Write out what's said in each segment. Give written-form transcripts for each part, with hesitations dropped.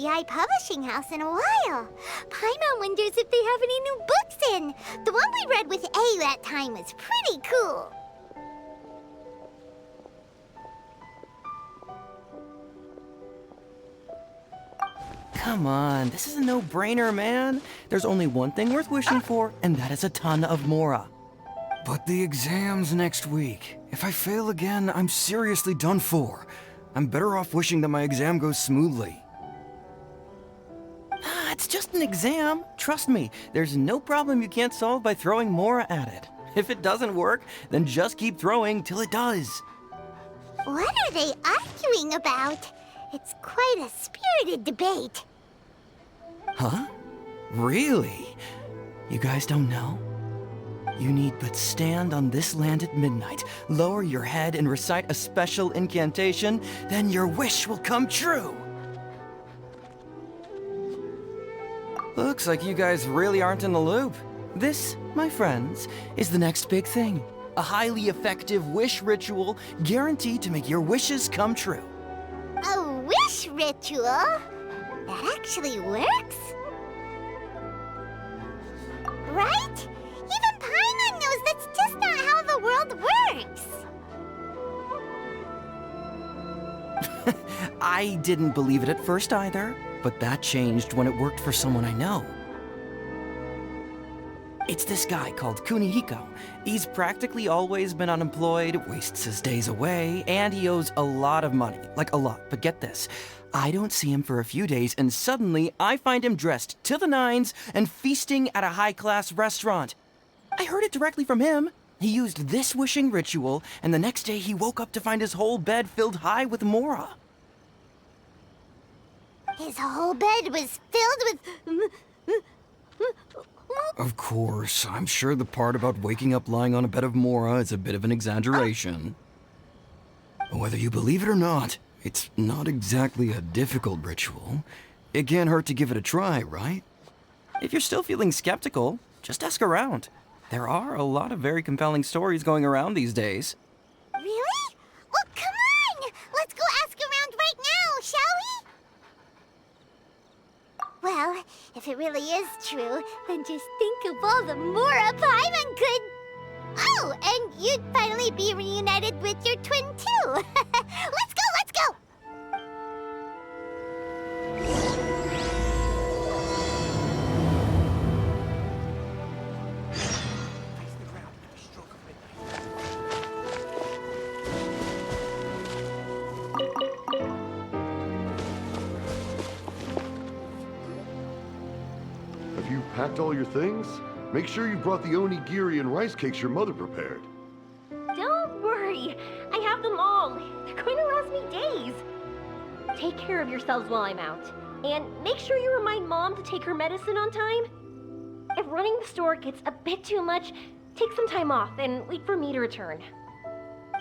GI publishing house in a while. Paimon wonders if they have any new books in. The one we read with A that time was pretty cool. Come on, this is a no-brainer, man. There's only one thing worth wishing for, and that is a ton of Mora. But the exam's next week. If I fail again, I'm seriously done for. I'm better off wishing that my exam goes smoothly. Ah, it's just an exam. Trust me, there's no problem you can't solve by throwing Mora at it. If it doesn't work, then just keep throwing till it does. What are they arguing about? It's quite a spirited debate. Huh? Really? You guys don't know? You need but stand on this land at midnight, lower your head and recite a special incantation, then your wish will come true. Looks like you guys really aren't in the loop. This, my friends, is the next big thing. A highly effective wish ritual guaranteed to make your wishes come true. A wish ritual? That actually works? Right? Even Paimon knows that's just not how the world works. I didn't believe it at first either, but that changed when it worked for someone I know. It's this guy called Kunihiko. He's practically always been unemployed, wastes his days away, and he owes a lot of money. Like a lot, but get this. I don't see him for a few days, and suddenly I find him dressed to the nines and feasting at a high-class restaurant. I heard it directly from him. He used this wishing ritual, and the next day he woke up to find his whole bed filled high with Mora. His whole bed was filled with... Of course, I'm sure the part about waking up lying on a bed of Mora is a bit of an exaggeration. Whether you believe it or not, it's not exactly a difficult ritual. It can't hurt to give it a try, right? If you're still feeling skeptical, just ask around. There are a lot of very compelling stories going around these days. Really? Well, come on! Let's go ask around right now, shall we? Well, if it really is true, then just think of all the Mora Paimon could... Oh, and you'd finally be reunited with your twin, too! Let's go, let's go! Have you packed all your things? Make sure you brought the onigiri and rice cakes your mother prepared. Don't worry. I have them all. They're going to last me days. Take care of yourselves while I'm out. And make sure you remind Mom to take her medicine on time. If running the store gets a bit too much, take some time off and wait for me to return.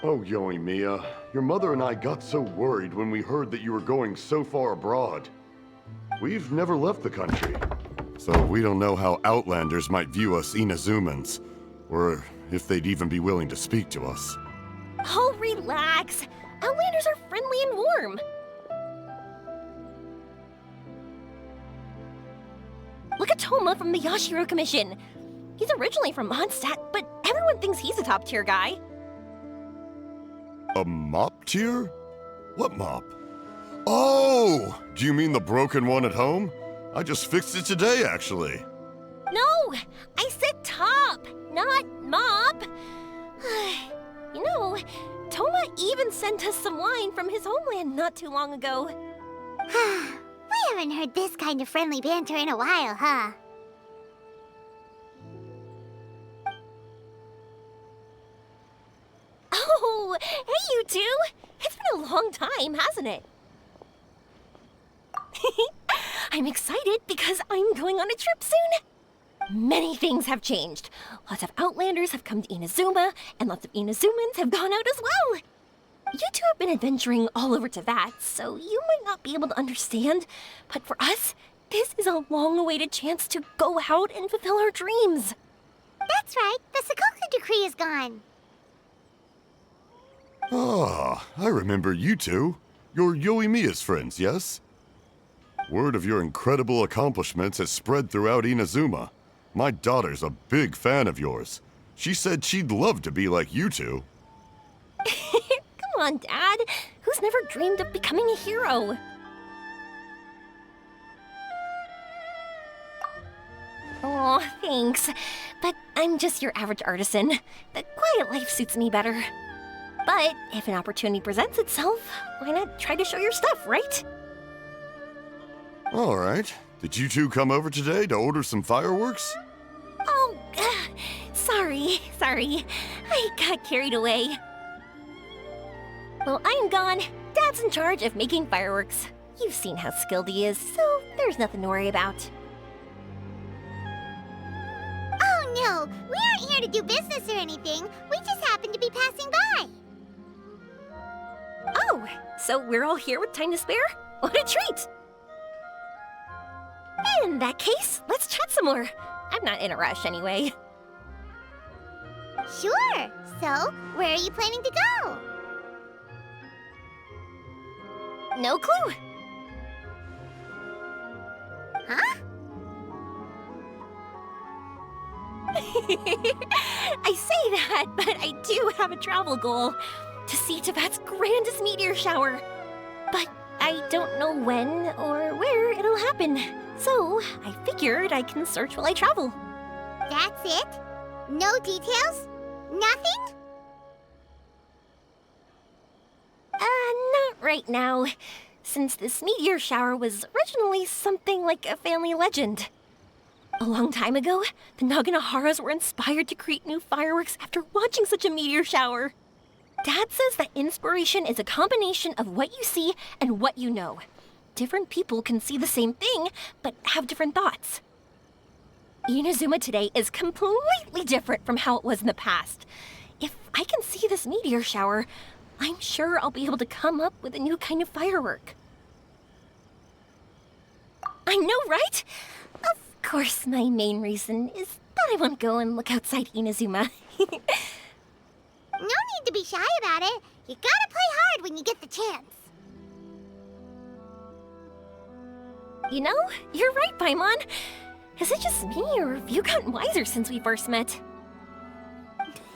Oh, Yoimiya, your mother and I got so worried when we heard that you were going so far abroad. We've never left the country, so we don't know how Outlanders might view us Inazumans, or if they'd even be willing to speak to us. Oh, relax. Outlanders are friendly and warm. Look at Toma from the Yashiro Commission. He's originally from Mondstadt, but everyone thinks he's a top-tier guy. A mop tier? What mop? Oh! Do you mean the broken one at home? I just fixed it today, actually. No! I said top, not mop. You know, Toma even sent us some wine from his homeland not too long ago. We haven't heard this kind of friendly banter in a while, huh? Oh, hey you two! It's been a long time, hasn't it? I'm excited because I'm going on a trip soon. Many things have changed. Lots of Outlanders have come to Inazuma, and lots of Inazumans have gone out as well. You two have been adventuring all over to that, so you might not be able to understand. But for us, this is a long-awaited chance to go out and fulfill our dreams. That's right. The Sakoku decree is gone. Ah, I remember you two. You're Yoimiya's friends, yes? Word of your incredible accomplishments has spread throughout Inazuma. My daughter's a big fan of yours. She said she'd love to be like you two. Come on, Dad. Who's never dreamed of becoming a hero? Oh, thanks. But I'm just your average artisan. The quiet life suits me better. But if an opportunity presents itself, why not try to show your stuff, right? All right. Did you two come over today to order some fireworks? Oh, sorry. I got carried away. Well, I'm gone. Dad's in charge of making fireworks. You've seen how skilled he is, so there's nothing to worry about. Oh no, we aren't here to do business or anything. We just happen to be passing by. Oh, so we're all here with time to spare? What a treat! In that case, let's chat some more. I'm not in a rush anyway. Sure. So, where are you planning to go? No clue. Huh? I say that, but I do have a travel goal. To see Tibet's grandest meteor shower. But I don't know when or where it'll happen. So, I figured I can search while I travel. That's it? No details? Nothing? Not right now. Since this meteor shower was originally something like a family legend. A long time ago, the Naganaharas were inspired to create new fireworks after watching such a meteor shower. Dad says that inspiration is a combination of what you see and what you know. Different people can see the same thing, but have different thoughts. Inazuma today is completely different from how it was in the past. If I can see this meteor shower, I'm sure I'll be able to come up with a new kind of firework. I know, right? Of course, my main reason is that I want to go and look outside Inazuma. No need to be shy about it. You gotta play hard when you get the chance. You know, you're right, Paimon. Is it just me, or have you gotten wiser since we first met?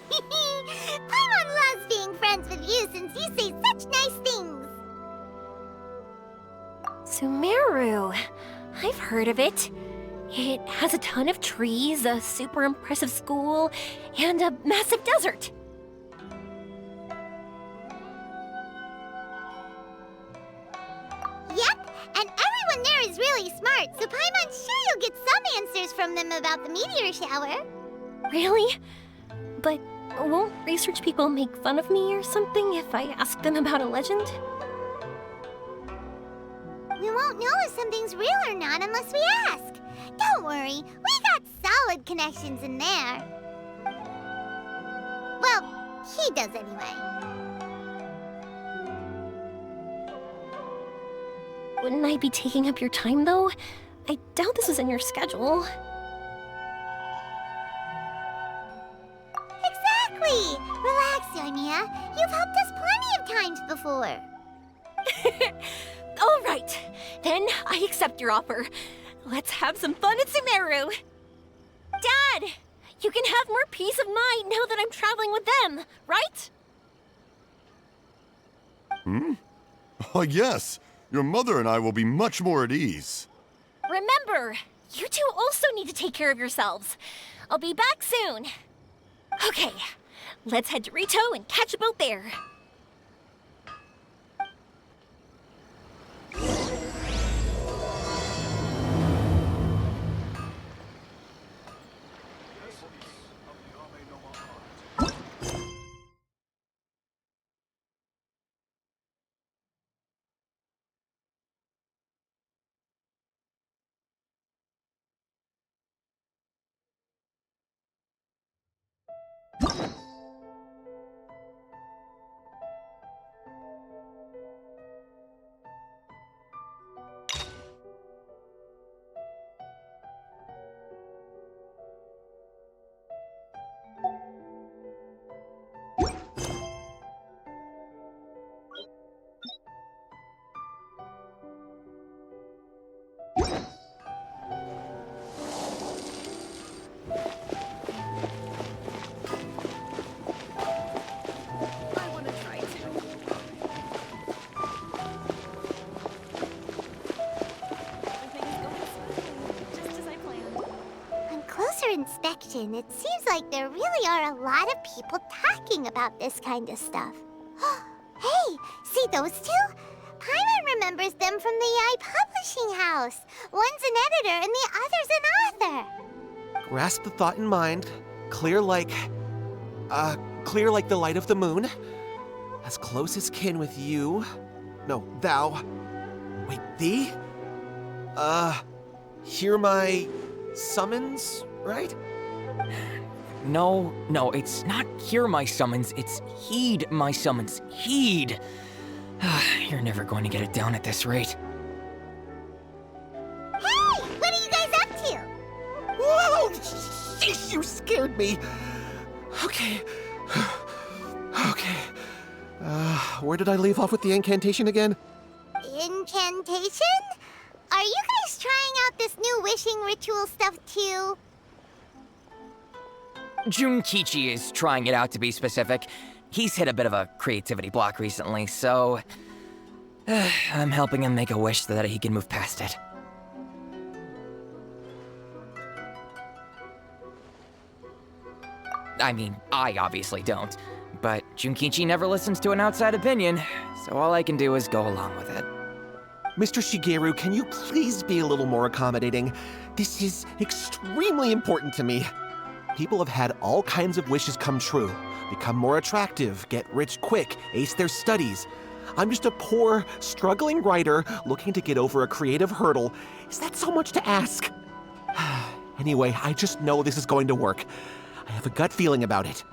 Paimon loves being friends with you since you say such nice things. Sumeru. I've heard of it. It has a ton of trees, a super impressive school, and a massive desert. Yep, and everyone there is really smart, so Paimon's sure you'll get some answers from them about the meteor shower. Really? But won't research people make fun of me or something if I ask them about a legend? We won't know if something's real or not unless we ask. Don't worry, we got solid connections in there. Well, he does anyway. Wouldn't I be taking up your time, though? I doubt this is in your schedule. Exactly! Relax, Yoimiya. You've helped us plenty of times before. All right, then I accept your offer. Let's have some fun at Sumeru. Dad, you can have more peace of mind now that I'm traveling with them, right? Oh, yes. Your mother and I will be much more at ease. Remember, you two also need to take care of yourselves. I'll be back soon. Okay, let's head to Rito and catch a boat there. inspection, it seems like there really are a lot of people talking about this kind of stuff. Hey, see those two? Paimon remembers them from the AI publishing house. One's an editor and the other's an author. Grasp the thought in mind. Clear like the light of the moon. As close as kin with you. No, thou. Wait, thee? Hear my summons, right? No, it's not hear my summons, it's heed my summons. Heed! You're never going to get it down at this rate. Hey, what are you guys up to? Whoa! Sheesh, you scared me. Okay. Okay. Where did I leave off with the incantation again? Incantation? Are you guys trying out this new wishing ritual stuff too? Junkichi is trying it out, to be specific. He's hit a bit of a creativity block recently, so I'm helping him make a wish so that he can move past it. I mean, I obviously don't, but Junkichi never listens to an outside opinion, so all I can do is go along with it. Mr. Shigeru, can you please be a little more accommodating? This is extremely important to me. People have had all kinds of wishes come true. Become more attractive, get rich quick, ace their studies. I'm just a poor, struggling writer looking to get over a creative hurdle. Is that so much to ask? Anyway, I just know this is going to work. I have a gut feeling about it.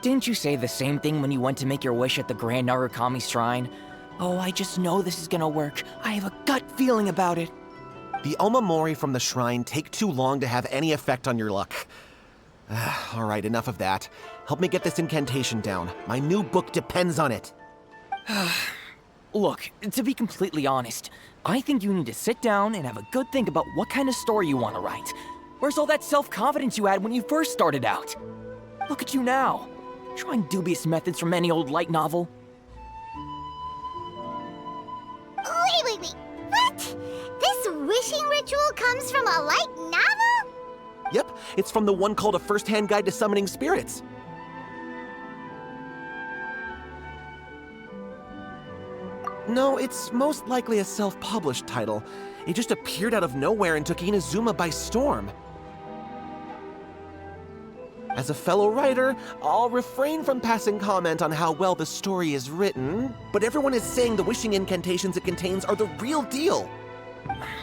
Didn't you say the same thing when you went to make your wish at the Grand Narukami Shrine? Oh, I just know this is gonna work. I have a gut feeling about it. The Omamori from the shrine take too long to have any effect on your luck. All right, enough of that. Help me get this incantation down. My new book depends on it. Look, to be completely honest, I think you need to sit down and have a good think about what kind of story you want to write. Where's all that self-confidence you had when you first started out? Look at you now, trying dubious methods from any old light novel. Wait. What? This wishing ritual comes from a light novel? Yep, it's from the one called A First-Hand Guide to Summoning Spirits. No, it's most likely a self-published title. It just appeared out of nowhere and took Inazuma by storm. As a fellow writer, I'll refrain from passing comment on how well the story is written, but everyone is saying the wishing incantations it contains are the real deal.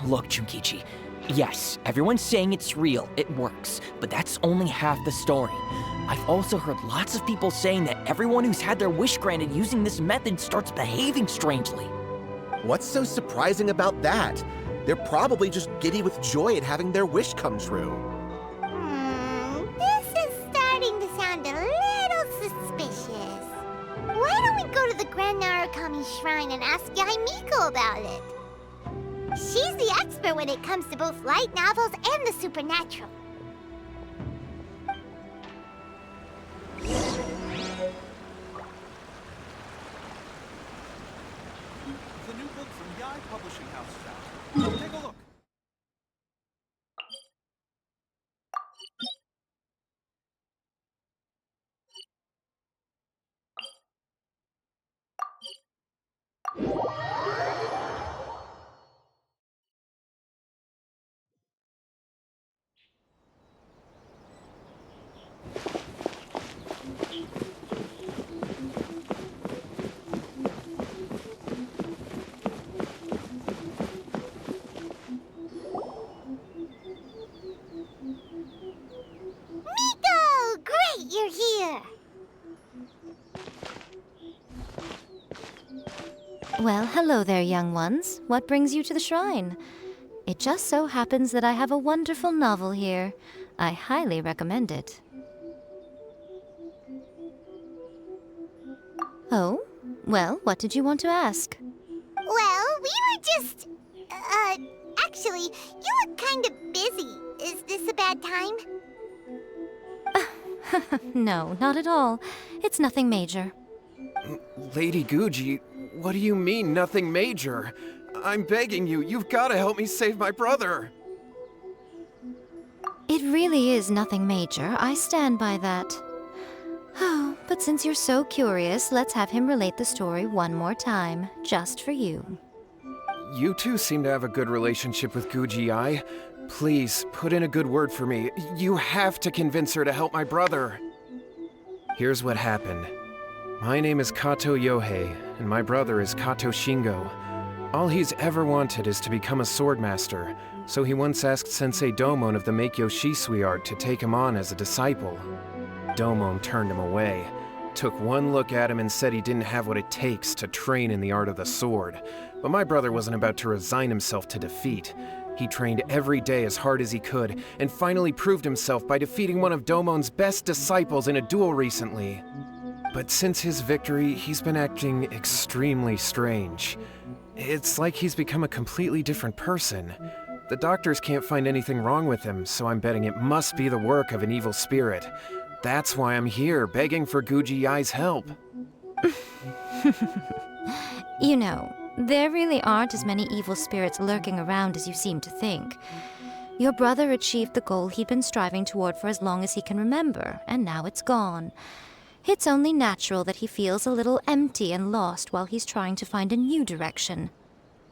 Look, Junkichi, yes, everyone's saying it's real, it works, but that's only half the story. I've also heard lots of people saying that everyone who's had their wish granted using this method starts behaving strangely. What's so surprising about that? They're probably just giddy with joy at having their wish come true. This is starting to sound a little suspicious. Why don't we go to the Grand Narukami Shrine and ask Yai Miko about it? She's the expert when it comes to both light novels and the supernatural. The new book from Yai Publishing House is out. Take a look. Miko! Great, you're here! Well, hello there, young ones. What brings you to the shrine? It just so happens that I have a wonderful novel here. I highly recommend it. Oh? Well, what did you want to ask? Well, we were just... actually, you look kind of busy. Is this a bad time? No, not at all. It's nothing major. Lady Guji, what do you mean, nothing major? I'm begging you, you've got to help me save my brother. It really is nothing major. I stand by that. Oh, but since you're so curious, let's have him relate the story one more time, just for you. You two seem to have a good relationship with Guji-ai. Please, put in a good word for me. You have to convince her to help my brother. Here's what happened. My name is Kato Yohei, and my brother is Kato Shingo. All he's ever wanted is to become a swordmaster, so he once asked Sensei Domon of the Meikyo Shisui art to take him on as a disciple. Domon turned him away, took one look at him and said he didn't have what it takes to train in the art of the sword. But my brother wasn't about to resign himself to defeat. He trained every day as hard as he could, and finally proved himself by defeating one of Domon's best disciples in a duel recently. But since his victory, he's been acting extremely strange. It's like he's become a completely different person. The doctors can't find anything wrong with him, so I'm betting it must be the work of an evil spirit. That's why I'm here, begging for Guji-ai's help. You know, there really aren't as many evil spirits lurking around as you seem to think. Your brother achieved the goal he'd been striving toward for as long as he can remember, and now it's gone. It's only natural that he feels a little empty and lost while he's trying to find a new direction.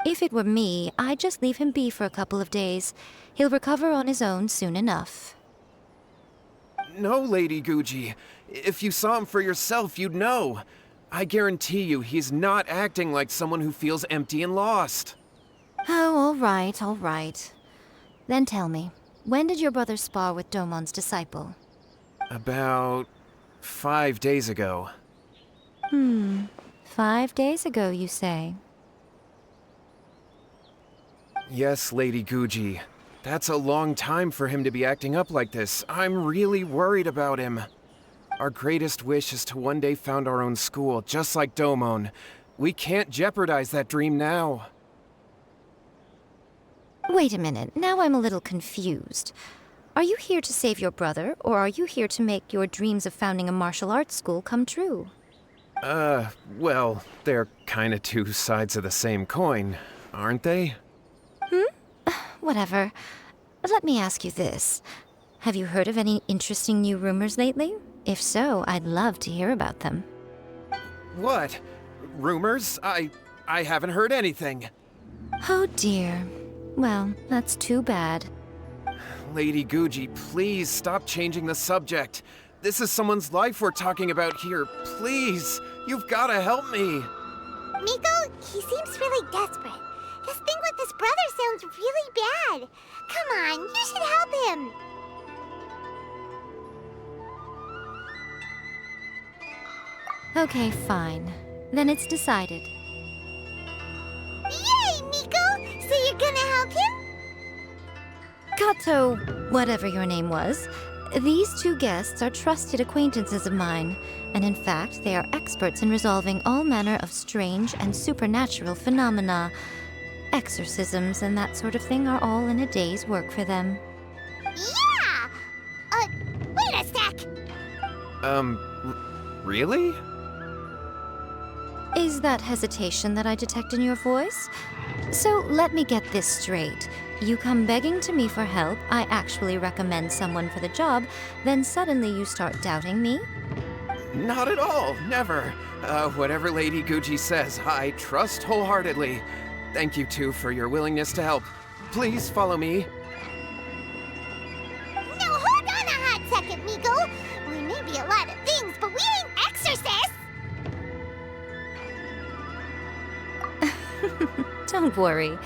If it were me, I'd just leave him be for a couple of days. He'll recover on his own soon enough. No, Lady Guji. If you saw him for yourself, you'd know. I guarantee you he's not acting like someone who feels empty and lost. Oh, all right, all right. Then tell me, when did your brother spar with Domon's disciple? About 5 days ago. 5 days ago, you say? Yes, Lady Guji. That's a long time for him to be acting up like this. I'm really worried about him. Our greatest wish is to one day found our own school, just like Domon. We can't jeopardize that dream now. Wait a minute, now I'm a little confused. Are you here to save your brother, or are you here to make your dreams of founding a martial arts school come true? Well, they're kinda two sides of the same coin, aren't they? Whatever. Let me ask you this. Have you heard of any interesting new rumors lately? If so, I'd love to hear about them. What? Rumors? I haven't heard anything. Oh dear. Well, that's too bad. Lady Guji, please stop changing the subject. This is someone's life we're talking about here. Please, you've gotta help me. Miko, he seems really desperate. This thing with his brother sounds really bad. Come on, you should help him. Okay, fine. Then it's decided. Yay, Miko! So you're gonna help him? Kato, whatever your name was, these two guests are trusted acquaintances of mine, and in fact, they are experts in resolving all manner of strange and supernatural phenomena. Exorcisms and that sort of thing are all in a day's work for them. Yeah! Wait a sec! Really? Is that hesitation that I detect in your voice? So let me get this straight. You come begging to me for help, I actually recommend someone for the job, then suddenly you start doubting me? Not at all, never. Whatever Lady Guji says, I trust wholeheartedly. Thank you two for your willingness to help. Please follow me. No, hold on a hot second, Miko. We may be a lot of things, but we ain't exorcists! Don't worry.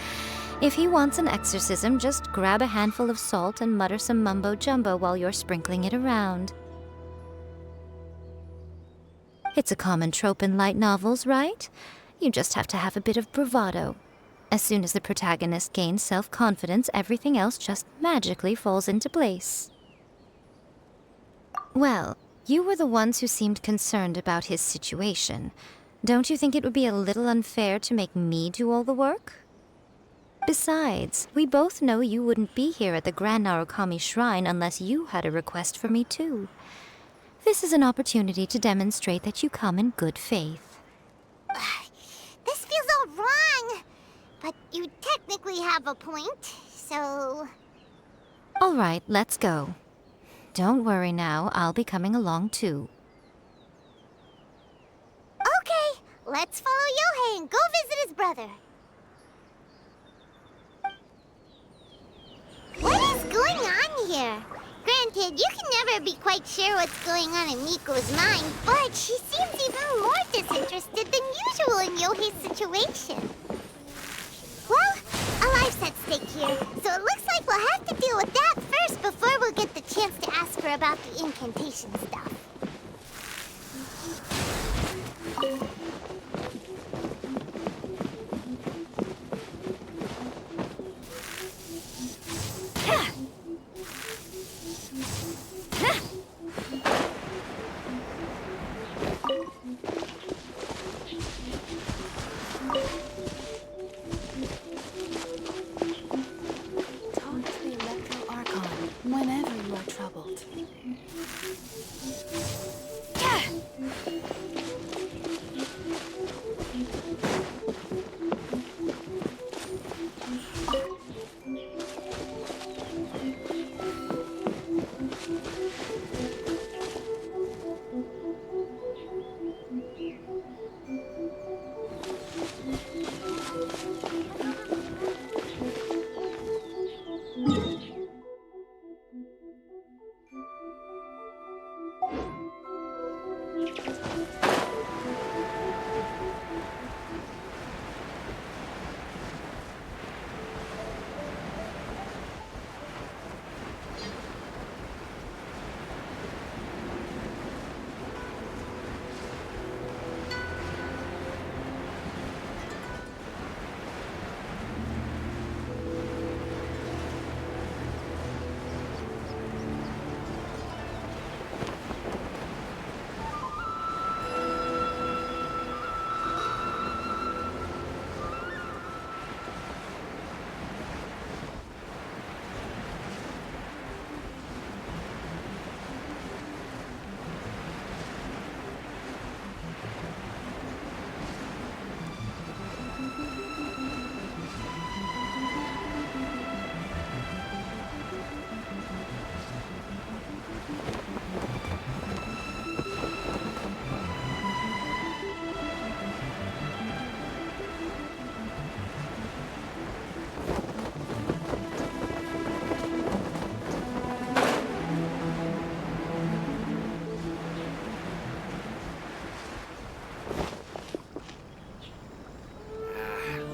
If he wants an exorcism, just grab a handful of salt and mutter some mumbo-jumbo while you're sprinkling it around. It's a common trope in light novels, right? You just have to have a bit of bravado. As soon as the protagonist gains self-confidence, everything else just magically falls into place. Well, you were the ones who seemed concerned about his situation. Don't you think it would be a little unfair to make me do all the work? Besides, we both know you wouldn't be here at the Grand Narukami Shrine unless you had a request for me too. This is an opportunity to demonstrate that you come in good faith. This feels all wrong. But you technically have a point, so... All right, let's go. Don't worry now, I'll be coming along too. Okay, let's follow Yohei and go visit his brother. What is going on here? Granted, you can never be quite sure what's going on in Miko's mind, but she seems even more disinterested than usual in Yohei's situation. Well, a life's at stake here, so it looks like we'll have to deal with that first before we'll get the chance to ask her about the incantation stuff. Talk to the Electro Archon whenever you are troubled.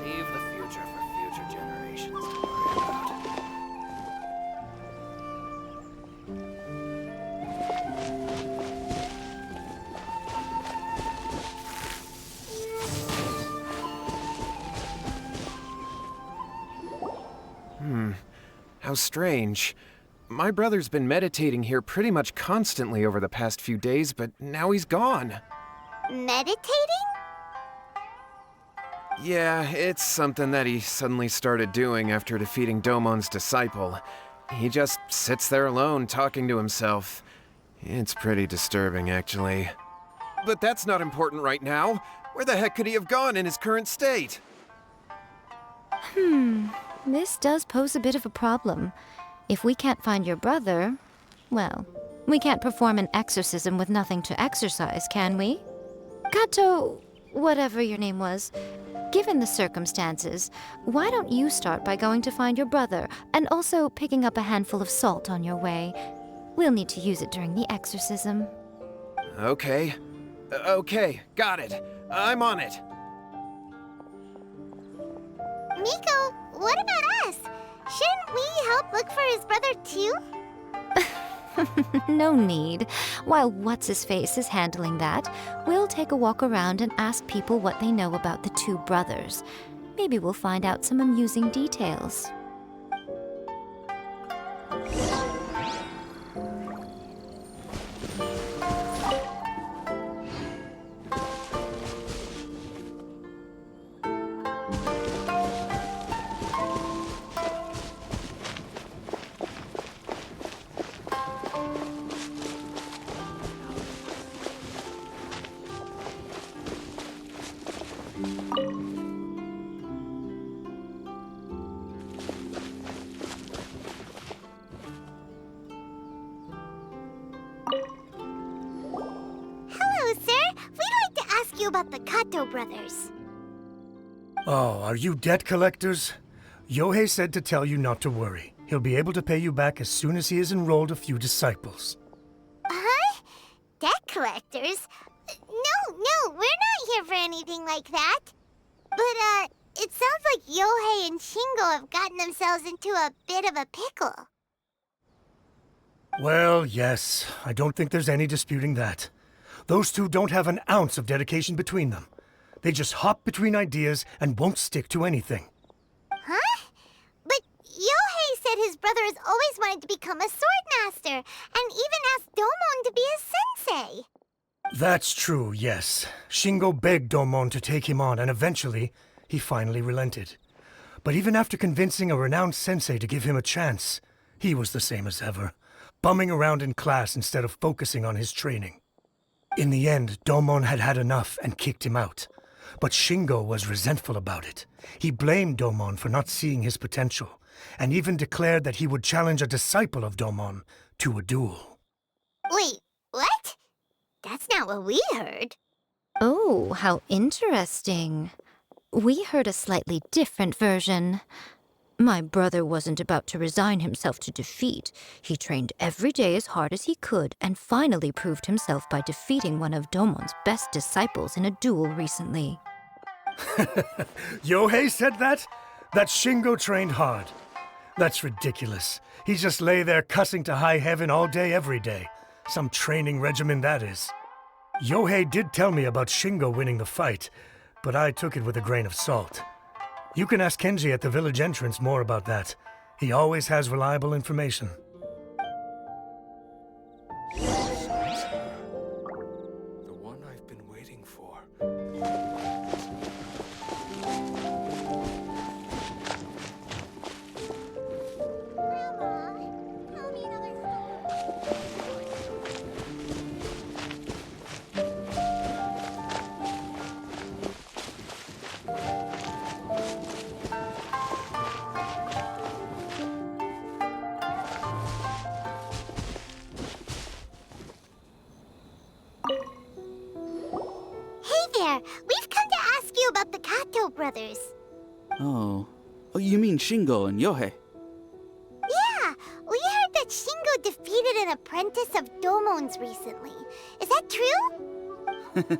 Leave the future for future generations to worry about. How strange. My brother's been meditating here pretty much constantly over the past few days, but now he's gone. Meditating? Yeah, it's something that he suddenly started doing after defeating Domon's disciple. He just sits there alone, talking to himself. It's pretty disturbing, actually. But that's not important right now. Where the heck could he have gone in his current state? This does pose a bit of a problem. If we can't find your brother, well, we can't perform an exorcism with nothing to exorcise, can we? Kato, whatever your name was, given the circumstances, why don't you start by going to find your brother and also picking up a handful of salt on your way? We'll need to use it during the exorcism. Okay. Okay, got it. I'm on it. Miko, what about us? Shouldn't we help look for his brother too? No need. While What's-His-Face is handling that, we'll take a walk around and ask people what they know about the two brothers. Maybe we'll find out some amusing details. you about the Kato brothers. Oh, are you debt collectors? Yohei said to tell you not to worry. He'll be able to pay you back as soon as he has enrolled a few disciples. Huh? Debt collectors? No, we're not here for anything like that. But, it sounds like Yohei and Shingo have gotten themselves into a bit of a pickle. Well, yes, I don't think there's any disputing that. Those two don't have an ounce of dedication between them. They just hop between ideas and won't stick to anything. Huh? But Yohei said his brother has always wanted to become a sword master, and even asked Domon to be his sensei. That's true, yes. Shingo begged Domon to take him on, and eventually, he finally relented. But even after convincing a renowned sensei to give him a chance, he was the same as ever, bumming around in class instead of focusing on his training. In the end, Domon had had enough and kicked him out. But Shingo was resentful about it. He blamed Domon for not seeing his potential, and even declared that he would challenge a disciple of Domon to a duel. Wait, what? That's not what we heard. Oh, how interesting. We heard a slightly different version. My brother wasn't about to resign himself to defeat. He trained every day as hard as he could and finally proved himself by defeating one of Domon's best disciples in a duel recently. Yohei said that? That Shingo trained hard. That's ridiculous. He just lay there cussing to high heaven all day every day. Some training regimen, that is. Yohei did tell me about Shingo winning the fight, but I took it with a grain of salt. You can ask Kenji at the village entrance more about that. He always has reliable information. The one I've been waiting for. Grandma, tell me another there, we've come to ask you about the Kato brothers. Oh, you mean Shingo and Yohei? Yeah, we heard that Shingo defeated an apprentice of Domon's recently. Is that true?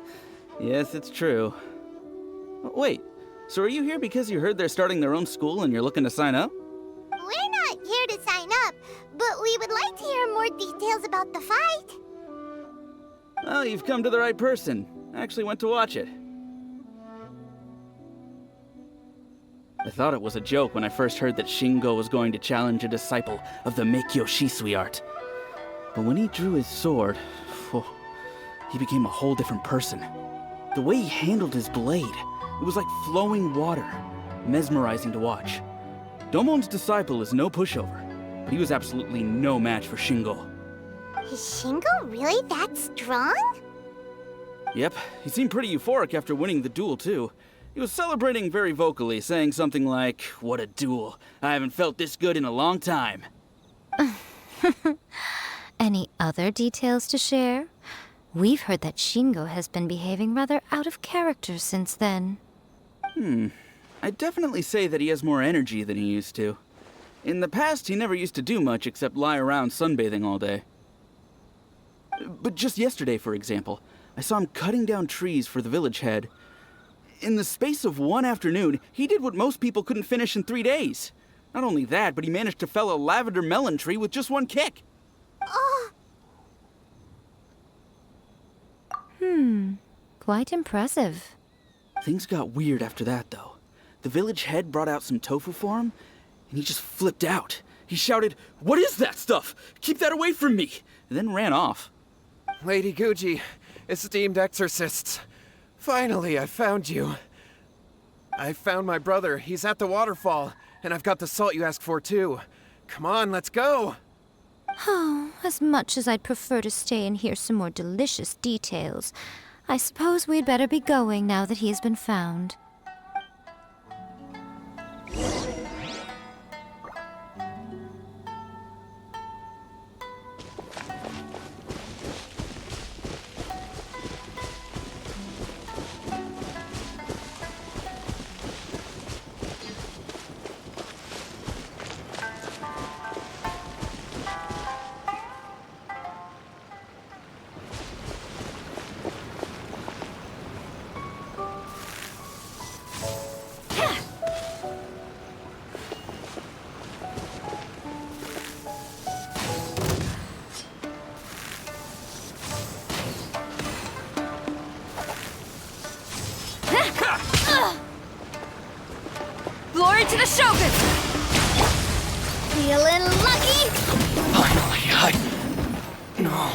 Yes, it's true. Wait, so are you here because you heard they're starting their own school and you're looking to sign up? We're not here to sign up, but we would like to hear more details about the fight. Well, you've come to the right person. I actually went to watch it. I thought it was a joke when I first heard that Shingo was going to challenge a disciple of the Meikyo Shisui art. But when he drew his sword, he became a whole different person. The way he handled his blade, it was like flowing water, mesmerizing to watch. Domon's disciple is no pushover, but he was absolutely no match for Shingo. Is Shingo really that strong? Yep, he seemed pretty euphoric after winning the duel, too. He was celebrating very vocally, saying something like, "What a duel. I haven't felt this good in a long time." Any other details to share? We've heard that Shingo has been behaving rather out of character since then. I'd definitely say that he has more energy than he used to. In the past, he never used to do much except lie around sunbathing all day. But just yesterday, for example, I saw him cutting down trees for the village head. In the space of one afternoon, he did what most people couldn't finish in 3 days. Not only that, but he managed to fell a lavender melon tree with just one kick. Oh, Quite impressive. Things got weird after that, though. The village head brought out some tofu for him, and he just flipped out. He shouted, "What is that stuff? Keep that away from me!" and then ran off. Lady Guji, esteemed exorcists. Finally, I found you. I found my brother. He's at the waterfall, and I've got the salt you asked for, too. Come on, let's go! Oh, as much as I'd prefer to stay and hear some more delicious details, I suppose we'd better be going now that he has been found. Feeling lucky? Finally, No.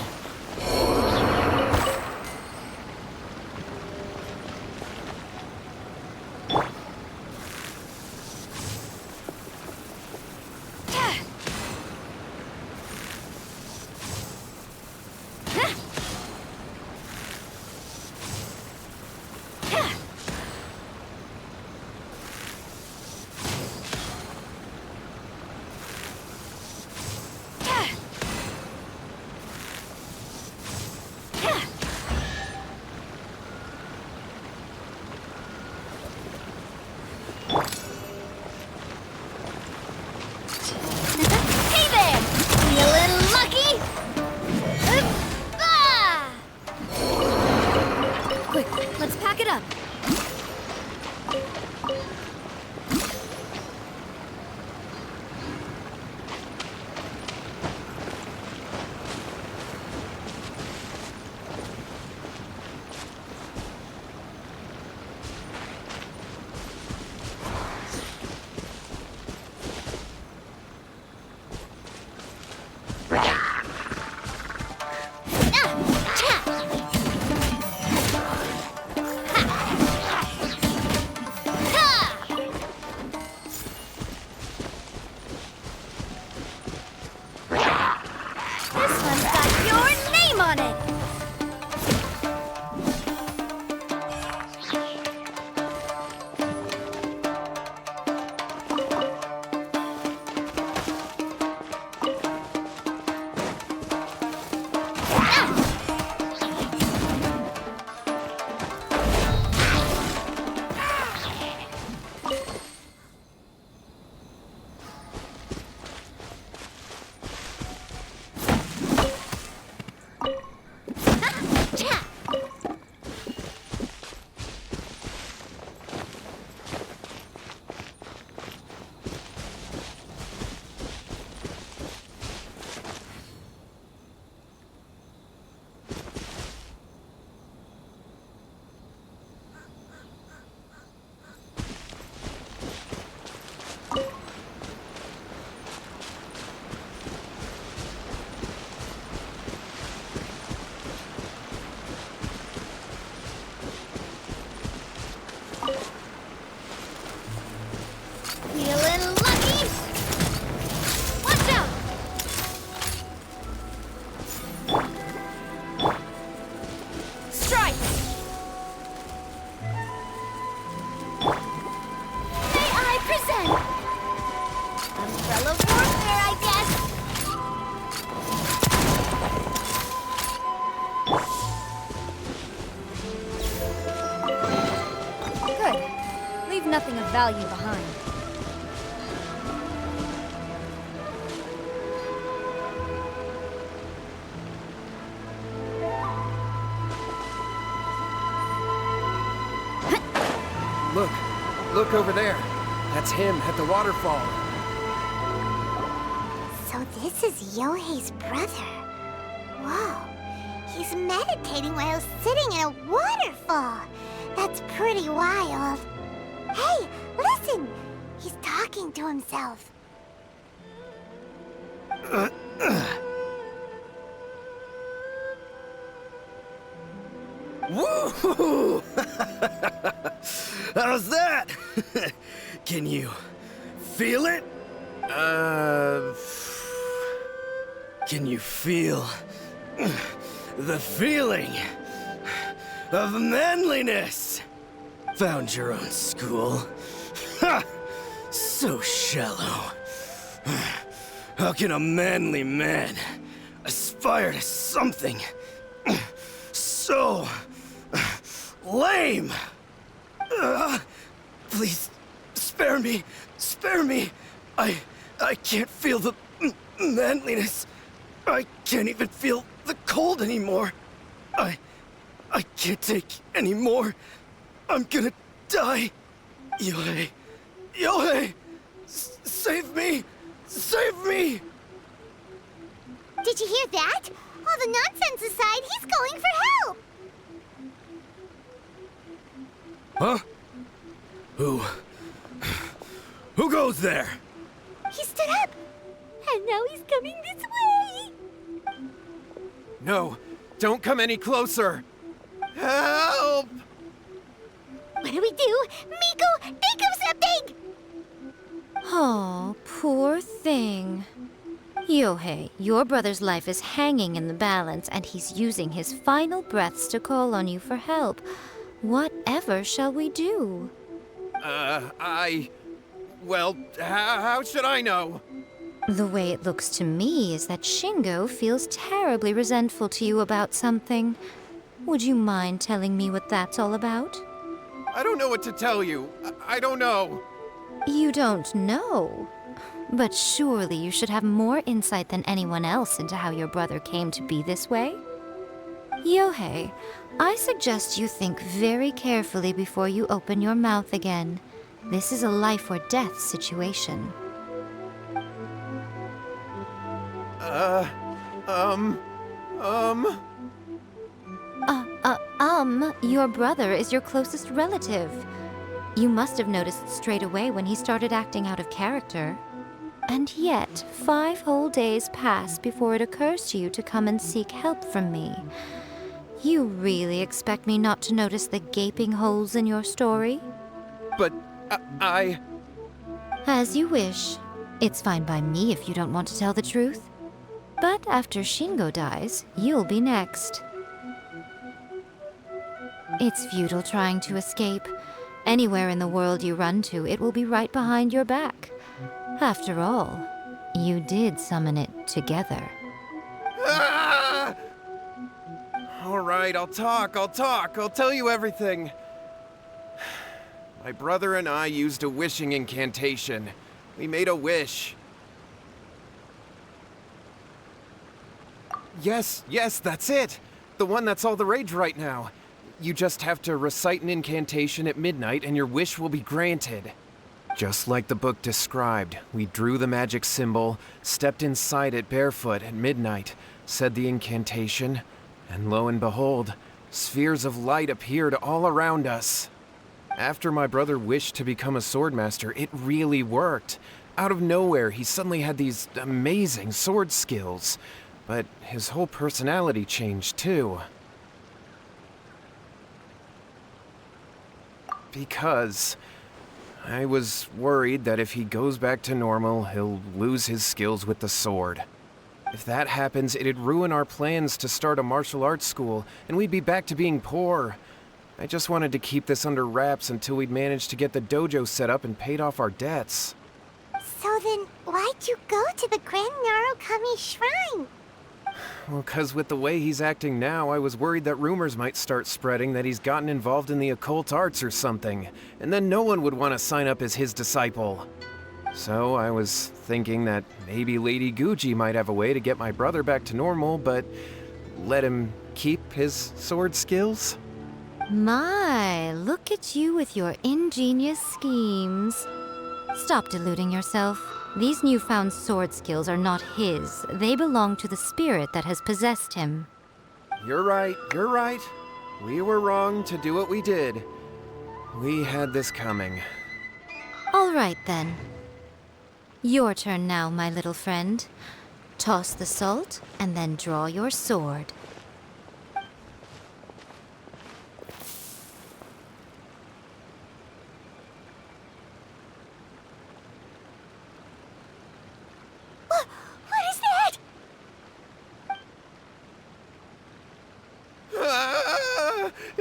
Hey there! Feeling lucky? Ah! Quick, let's pack it up. This one's got your name on it! Feeling lucky? Watch out! Strike! May I present? Umbrella warfare, I guess. Good. Leave nothing of value behind. Look over there. That's him at the waterfall. So this is Yohei's brother. Whoa. He's meditating while sitting in a waterfall. That's pretty wild. Hey, listen! He's talking to himself. Woo! How's that? Can you feel it? Can you feel the feeling of manliness? Found your own school? Ha! So shallow. How can a manly man aspire to something so lame? Please, spare me. Spare me. I can't feel the manliness. I can't even feel the cold anymore. I can't take any more. I'm gonna die. Yohei. Yohei! Save me! Save me! Did you hear that? All the nonsense aside, he's going for help! Huh? Who goes there? He stood up! And now he's coming this way! No, don't come any closer! Help! What do we do? Miko, think of something! Oh, poor thing. Yohei, your brother's life is hanging in the balance, and he's using his final breaths to call on you for help. Whatever shall we do? Well, how should I know? The way it looks to me is that Shingo feels terribly resentful to you about something. Would you mind telling me what that's all about? I don't know what to tell you. I don't know. You don't know? But surely you should have more insight than anyone else into how your brother came to be this way? Yohei, I suggest you think very carefully before you open your mouth again. This is a life or death situation. Your brother is your closest relative. You must have noticed straight away when he started acting out of character. And yet, 5 whole days pass before it occurs to you to come and seek help from me. You really expect me not to notice the gaping holes in your story? But I... As you wish. It's fine by me if you don't want to tell the truth. But after Shingo dies, you'll be next. It's futile trying to escape. Anywhere in the world you run to, it will be right behind your back. After all, you did summon it together. Ah! All right, I'll talk. I'll tell you everything. My brother and I used a wishing incantation. We made a wish. Yes, that's it. The one that's all the rage right now. You just have to recite an incantation at midnight and your wish will be granted. Just like the book described, we drew the magic symbol, stepped inside it barefoot at midnight, said the incantation, and lo and behold, spheres of light appeared all around us. After my brother wished to become a swordmaster, it really worked. Out of nowhere, he suddenly had these amazing sword skills, but his whole personality changed too. Because I was worried that if he goes back to normal, he'll lose his skills with the sword. If that happens, it'd ruin our plans to start a martial arts school, and we'd be back to being poor. I just wanted to keep this under wraps until we'd managed to get the dojo set up and paid off our debts. So then, why'd you go to the Grand Narukami Shrine? Well, 'cause with the way he's acting now, I was worried that rumors might start spreading that he's gotten involved in the occult arts or something, and then no one would want to sign up as his disciple. So I was thinking that maybe Lady Guji might have a way to get my brother back to normal, but let him keep his sword skills? My, look at you with your ingenious schemes. Stop deluding yourself. These newfound sword skills are not his. They belong to the spirit that has possessed him. You're right. We were wrong to do what we did. We had this coming. All right, then. Your turn now, my little friend. Toss the salt, and then draw your sword.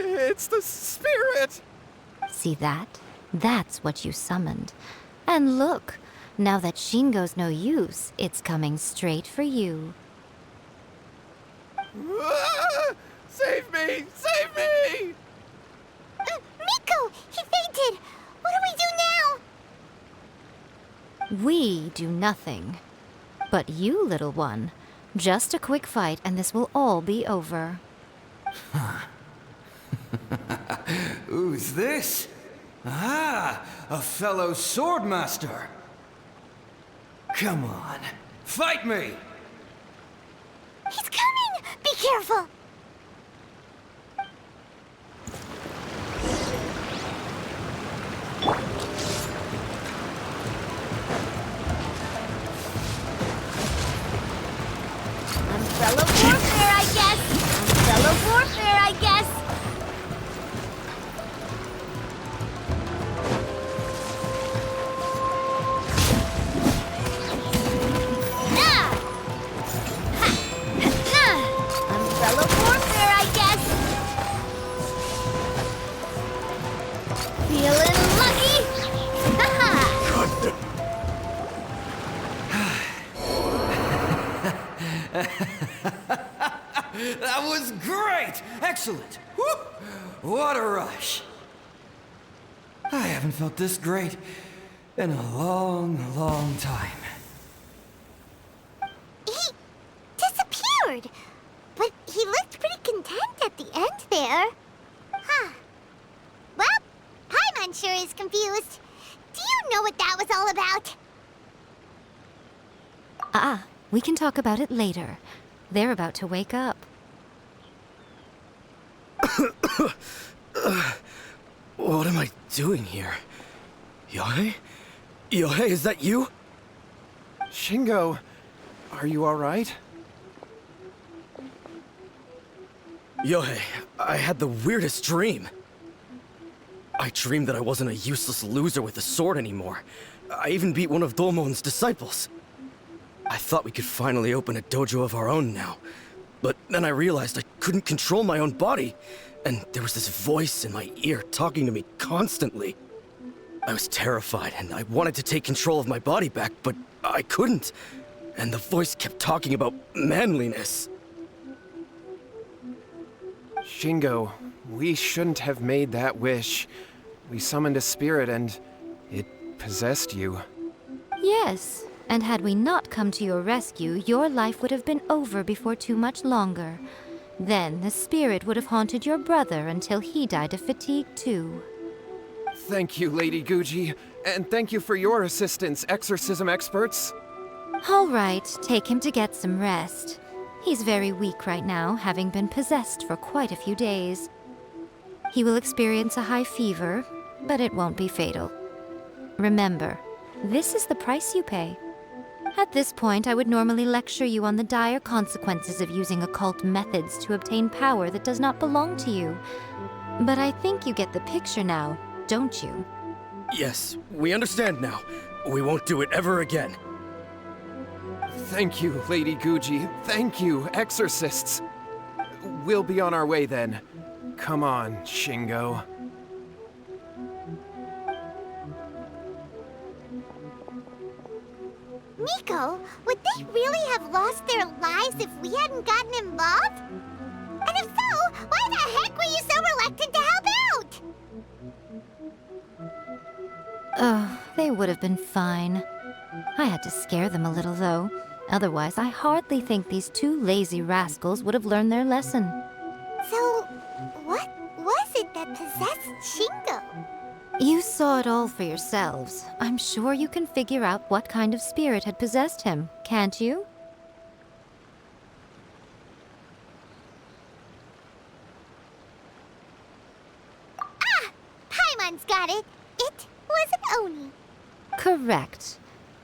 It's the spirit! See that? That's what you summoned. And look, now that Shingo's no use, it's coming straight for you. Save me! Save me! Miko! He fainted! What do we do now? We do nothing. But you, little one, just a quick fight and this will all be over. Who's this? Ah, a fellow swordmaster. Come on, fight me! He's coming! Be careful! Umbrella warfare, I guess. Umbrella warfare, I guess. Nah. Ha. Nah. Umbrella warfare, I guess. Feeling lucky? Haha. That was great! Excellent! Woo! What a rush! I haven't felt this great in a long, long time. He disappeared, but he looked pretty content at the end there. Huh. Well, Paimon sure is confused. Do you know what that was all about? We can talk about it later. They're about to wake up. What am I doing here? Yohei? Yohei, is that you? Shingo, are you alright? Yohei, I had the weirdest dream. I dreamed that I wasn't a useless loser with a sword anymore. I even beat one of Domon's disciples. I thought we could finally open a dojo of our own now. But then I realized I couldn't control my own body. And there was this voice in my ear talking to me constantly. I was terrified and I wanted to take control of my body back, but I couldn't. And the voice kept talking about manliness. Shingo, we shouldn't have made that wish. We summoned a spirit and it possessed you. Yes, and had we not come to your rescue, your life would have been over before too much longer. Then the spirit would have haunted your brother until he died of fatigue too. Thank you, Lady Guji, and thank you for your assistance, exorcism experts. All right, take him to get some rest. He's very weak right now, having been possessed for quite a few days. He will experience a high fever, but it won't be fatal. Remember, this is the price you pay. At this point, I would normally lecture you on the dire consequences of using occult methods to obtain power that does not belong to you. But I think you get the picture now, don't you? Yes, we understand now. We won't do it ever again. Thank you, Lady Guji. Thank you, exorcists. We'll be on our way then. Come on, Shingo. Miko, would they really have lost their lives if we hadn't gotten involved? And if so, why the heck were you so reluctant to help out? Oh, they would have been fine. I had to scare them a little, though. Otherwise, I hardly think these two lazy rascals would have learned their lesson. So, what was it that possessed Shingo? You saw it all for yourselves. I'm sure you can figure out what kind of spirit had possessed him, can't you? Ah! Paimon's got it. It was an Oni. Correct.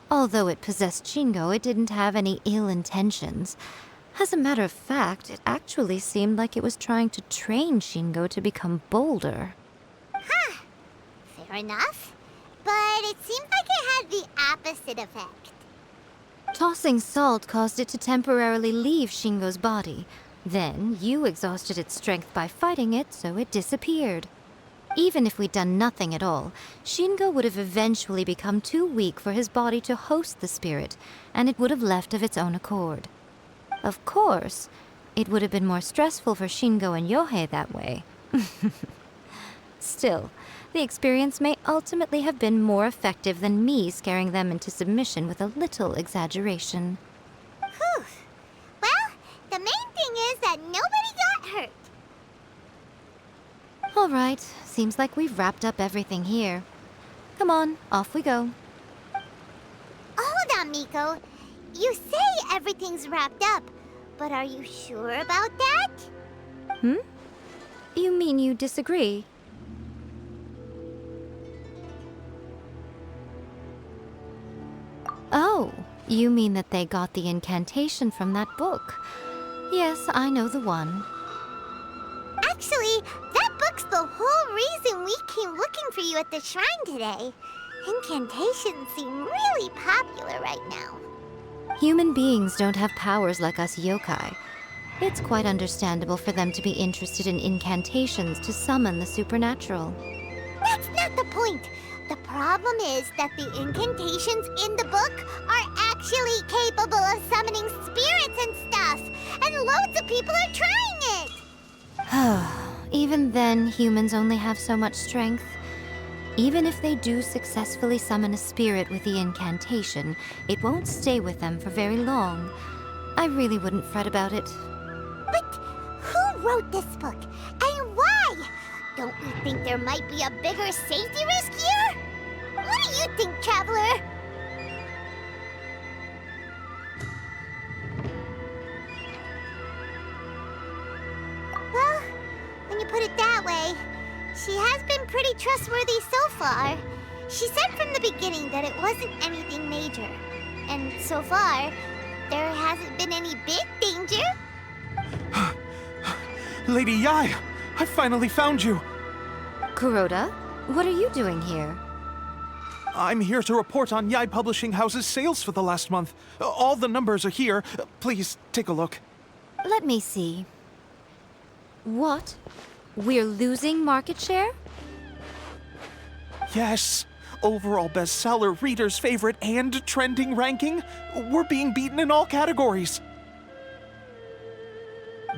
Although it possessed Shingo, it didn't have any ill intentions. As a matter of fact, it actually seemed like it was trying to train Shingo to become bolder. Huh. Fair enough. But it seemed like it had the opposite effect. Tossing salt caused it to temporarily leave Shingo's body. Then, you exhausted its strength by fighting it, so it disappeared. Even if we'd done nothing at all, Shingo would have eventually become too weak for his body to host the spirit, and it would have left of its own accord. Of course, it would have been more stressful for Shingo and Yohei that way. Still, the experience may ultimately have been more effective than me scaring them into submission with a little exaggeration. Whew. Well, the main thing is that nobody got hurt. All right, seems like we've wrapped up everything here. Come on, off we go. Hold on, Miko. You say everything's wrapped up, but are you sure about that? You mean you disagree? Oh, You mean that they got the incantation from that book? Yes, I know the one. Actually, that book's the whole reason we came looking for you at the shrine today. Incantations seem really popular right now. Human beings don't have powers like us yokai. It's quite understandable for them to be interested in incantations to summon the supernatural. That's not the point. The problem is that the incantations in the book are actually capable of summoning spirits and stuff, and loads of people are trying it. Even then, humans only have so much strength. Even if they do successfully summon a spirit with the incantation, it won't stay with them for very long. I really wouldn't fret about it. But who wrote this book, and why? Don't you think there might be a bigger safety risk here? What do you think, Traveler? Well, when you put it that way, she has been pretty trustworthy so far. She said from the beginning that it wasn't anything major. And so far, there hasn't been any big danger. Lady Yai, I finally found you. Kuroda, what are you doing here? I'm here to report on Yai Publishing House's sales for the last month. All the numbers are here. Please take a look. Let me see. What? We're losing market share? Yes. Overall bestseller, readers' favorite, and trending ranking. We're being beaten in all categories.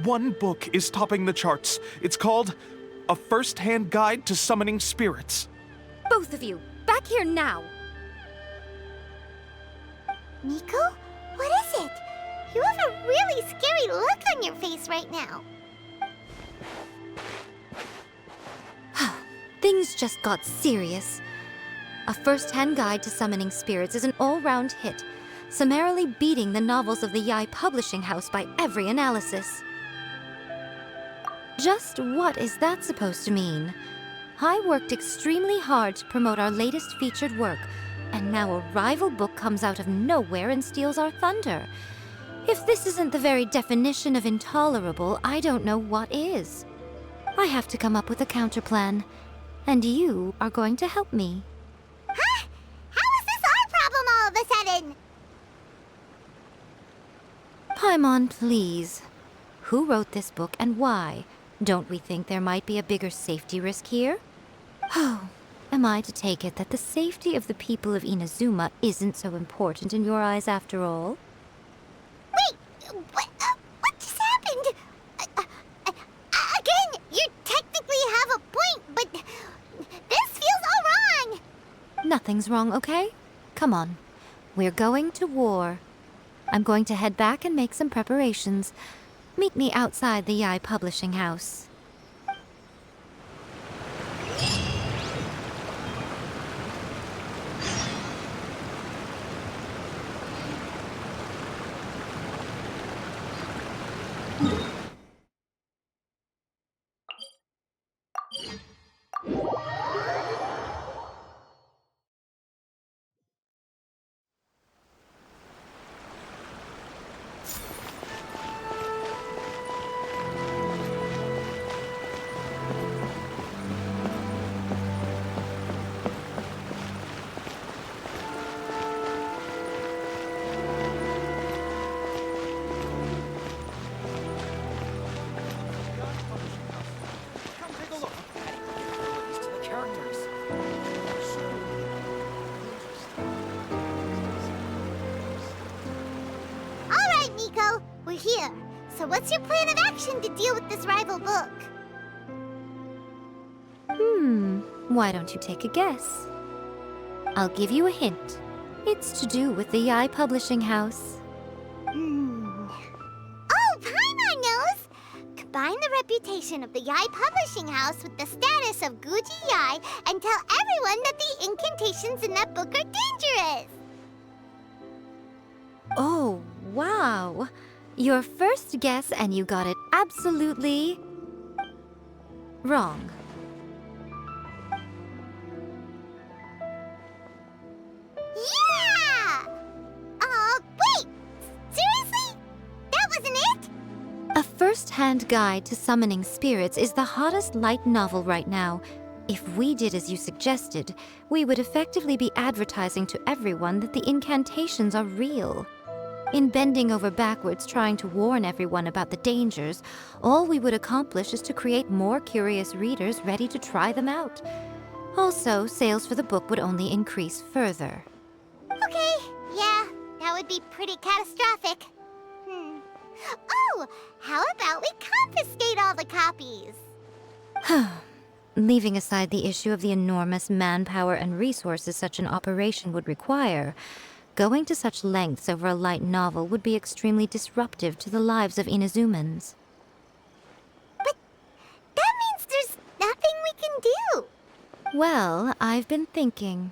One book is topping the charts. It's called A First-Hand Guide to Summoning Spirits. Both of you, back here now! Miko? What is it? You have a really scary look on your face right now. Things just got serious. A First-Hand Guide to Summoning Spirits is an all-round hit, summarily beating the novels of the Yai Publishing House by every analysis. Just what is that supposed to mean? I worked extremely hard to promote our latest featured work, and now a rival book comes out of nowhere and steals our thunder. If this isn't the very definition of intolerable, I don't know what is. I have to come up with a counterplan, and you are going to help me. Huh? How is this our problem all of a sudden? Paimon, please. Who wrote this book and why? Don't we think there might be a bigger safety risk here? Oh, am I to take it that the safety of the people of Inazuma isn't so important in your eyes after all? Wait, what just happened? Again, you technically have a point, but this feels all wrong. Nothing's wrong, okay? Come on. We're going to war. I'm going to head back and make some preparations. Meet me outside the Yai Publishing House. Come take a look. These to the characters. All right, Miko, we're here. So what's your plan of action to deal with this rival book? Why don't you take a guess? I'll give you a hint. It's to do with the Yai Publishing House. Oh, Paimon knows! Combine the reputation of the Yai Publishing House with the status of Guji Yai and tell everyone that the incantations in that book are dangerous. Oh, wow. Your first guess and you got it absolutely wrong. Yeah! First-Hand Guide to Summoning Spirits is the hottest light novel right now. If we did as you suggested, we would effectively be advertising to everyone that the incantations are real. In bending over backwards trying to warn everyone about the dangers, all we would accomplish is to create more curious readers ready to try them out. Also, sales for the book would only increase further. Okay, yeah, that would be pretty catastrophic. Oh, how about we confiscate all the copies? Leaving aside the issue of the enormous manpower and resources such an operation would require, going to such lengths over a light novel would be extremely disruptive to the lives of Inazumans. But that means there's nothing we can do. Well, I've been thinking.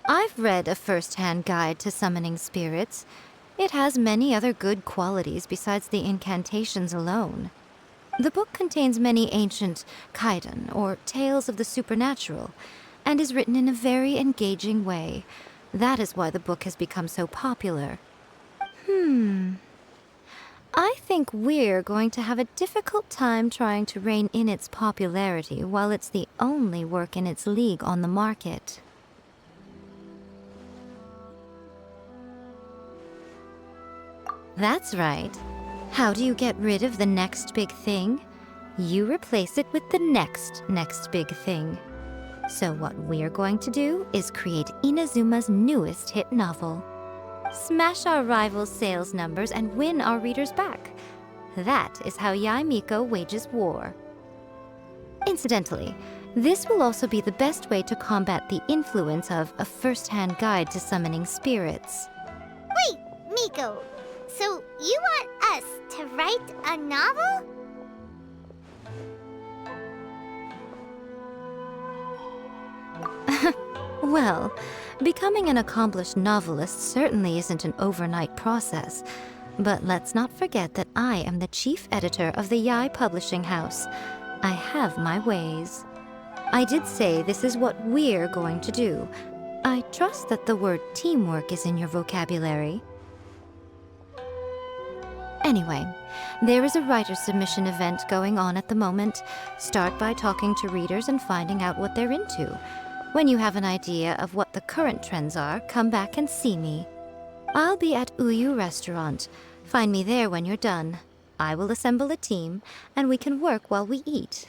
I've read A First-Hand Guide to Summoning Spirits. It has many other good qualities besides the incantations alone. The book contains many ancient kaidan, or tales of the supernatural, and is written in a very engaging way. That is why the book has become so popular. I think we're going to have a difficult time trying to rein in its popularity while it's the only work in its league on the market. That's right. How do you get rid of the next big thing? You replace it with the next big thing. So what we're going to do is create Inazuma's newest hit novel. Smash our rival's sales numbers and win our readers back. That is how Miko wages war. Incidentally, this will also be the best way to combat the influence of A First-Hand Guide to Summoning Spirits. Wait, Miko, so you want us to write a novel? Well, becoming an accomplished novelist certainly isn't an overnight process. But let's not forget that I am the chief editor of the Yai Publishing House. I have my ways. I did say this is what we're going to do. I trust that the word teamwork is in your vocabulary. Anyway, there is a writer submission event going on at the moment. Start by talking to readers and finding out what they're into. When you have an idea of what the current trends are, come back and see me. I'll be at Uyu Restaurant. Find me there when you're done. I will assemble a team, and we can work while we eat.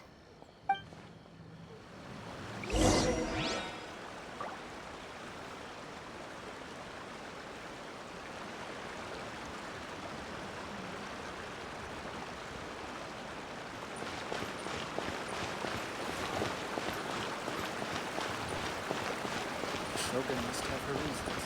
Shogun must have her reasons.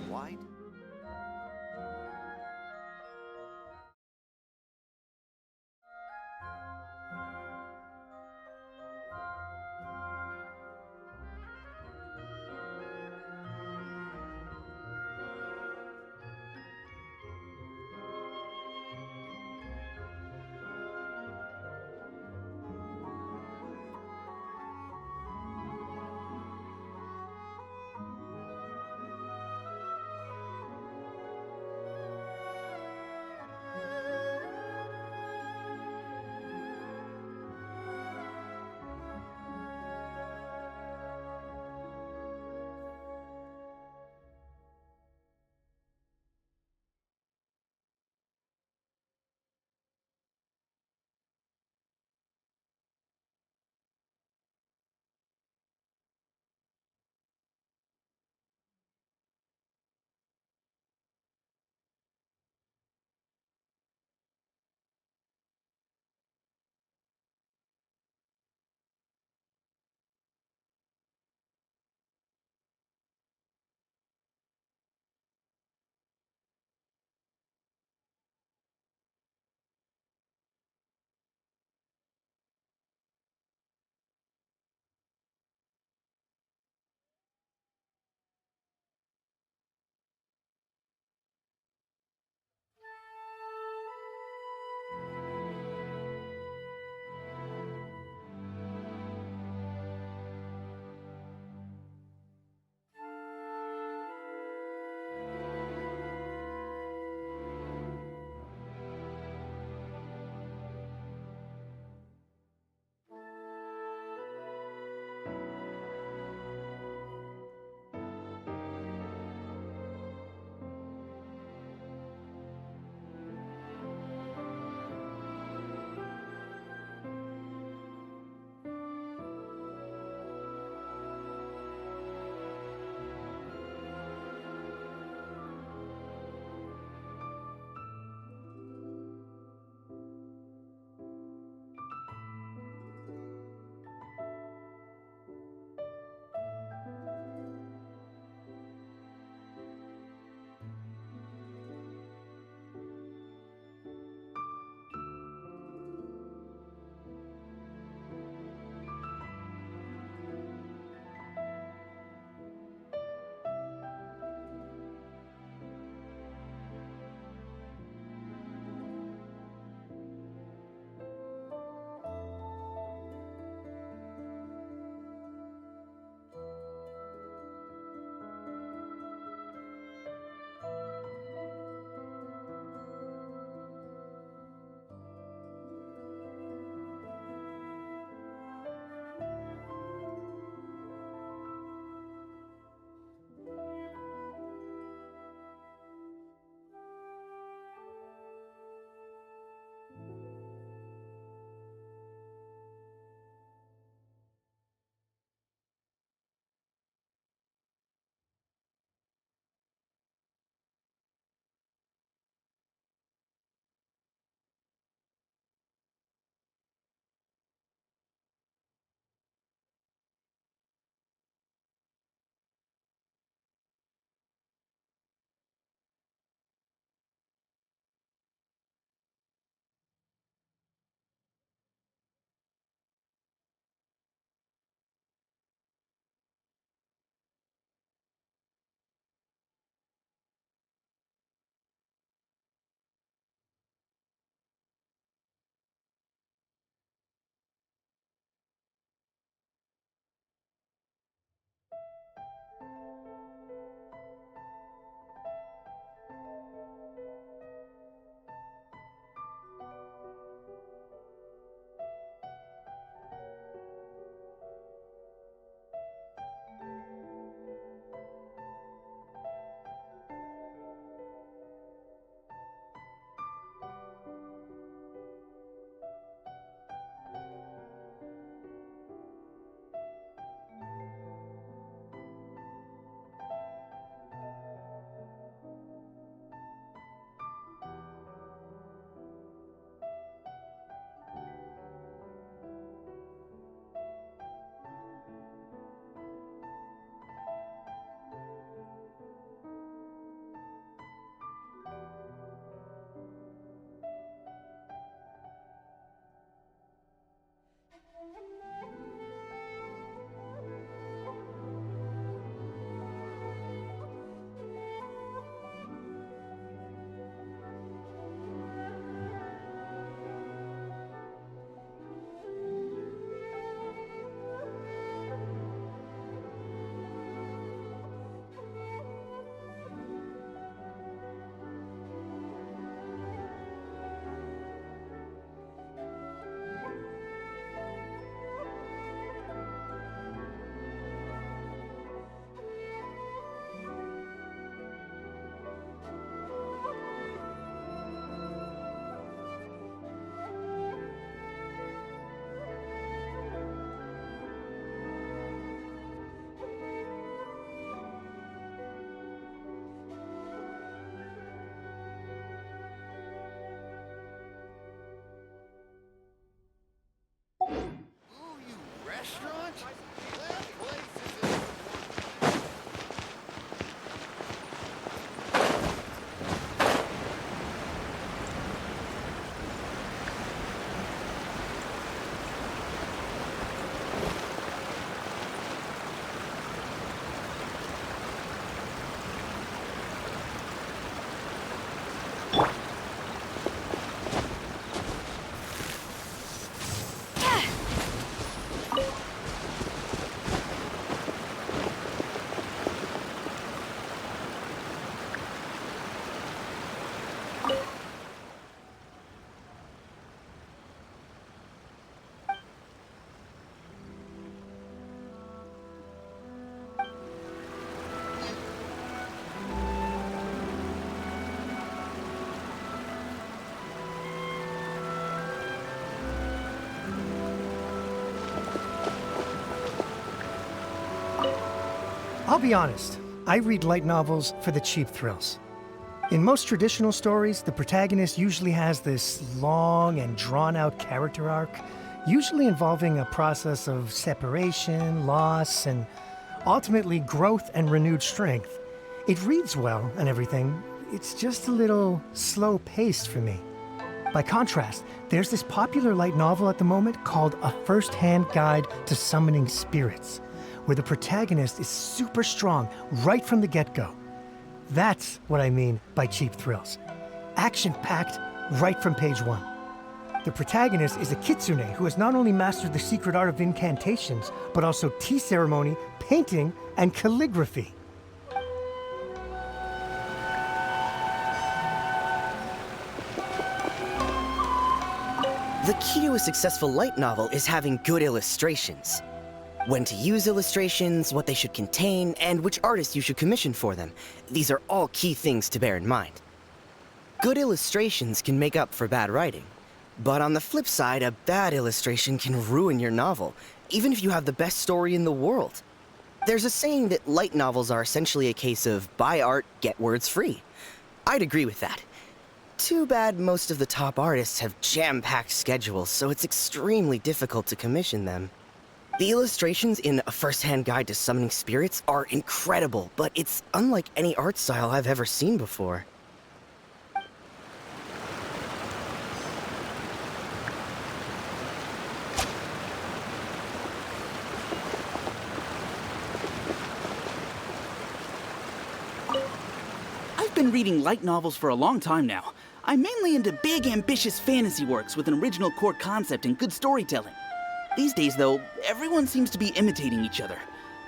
Wide? I'll be honest, I read light novels for the cheap thrills. In most traditional stories, the protagonist usually has this long and drawn-out character arc, usually involving a process of separation, loss, and ultimately growth and renewed strength. It reads well and everything, it's just a little slow-paced for me. By contrast, there's this popular light novel at the moment called A First-Hand Guide to Summoning Spirits, where the protagonist is super strong right from the get-go. That's what I mean by cheap thrills. Action-packed right from page 1. The protagonist is a kitsune who has not only mastered the secret art of incantations, but also tea ceremony, painting, and calligraphy. The key to a successful light novel is having good illustrations. When to use illustrations, what they should contain, and which artist you should commission for them. These are all key things to bear in mind. Good illustrations can make up for bad writing. But on the flip side, a bad illustration can ruin your novel, even if you have the best story in the world. There's a saying that light novels are essentially a case of buy art, get words free. I'd agree with that. Too bad most of the top artists have jam-packed schedules, so it's extremely difficult to commission them. The illustrations in A First-Hand Guide to Summoning Spirits are incredible, but it's unlike any art style I've ever seen before. I've been reading light novels for a long time now. I'm mainly into big, ambitious fantasy works with an original core concept and good storytelling. These days, though, everyone seems to be imitating each other.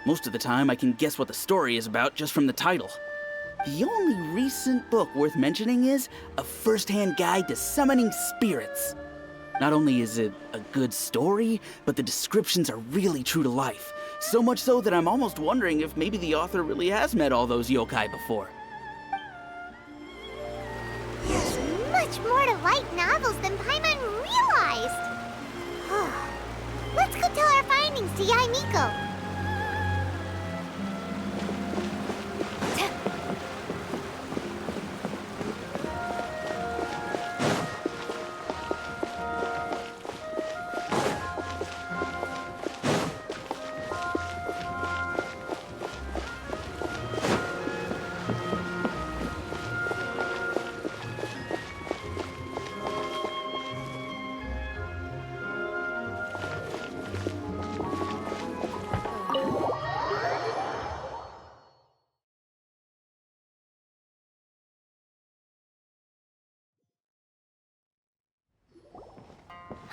Most of the time, I can guess what the story is about just from the title. The only recent book worth mentioning is A First-Hand Guide to Summoning Spirits. Not only is it a good story, but the descriptions are really true to life. So much so that I'm almost wondering if maybe the author really has met all those yokai before. There's much more to light novels than Paimon realized. Let's go tell our findings to Yai Miko.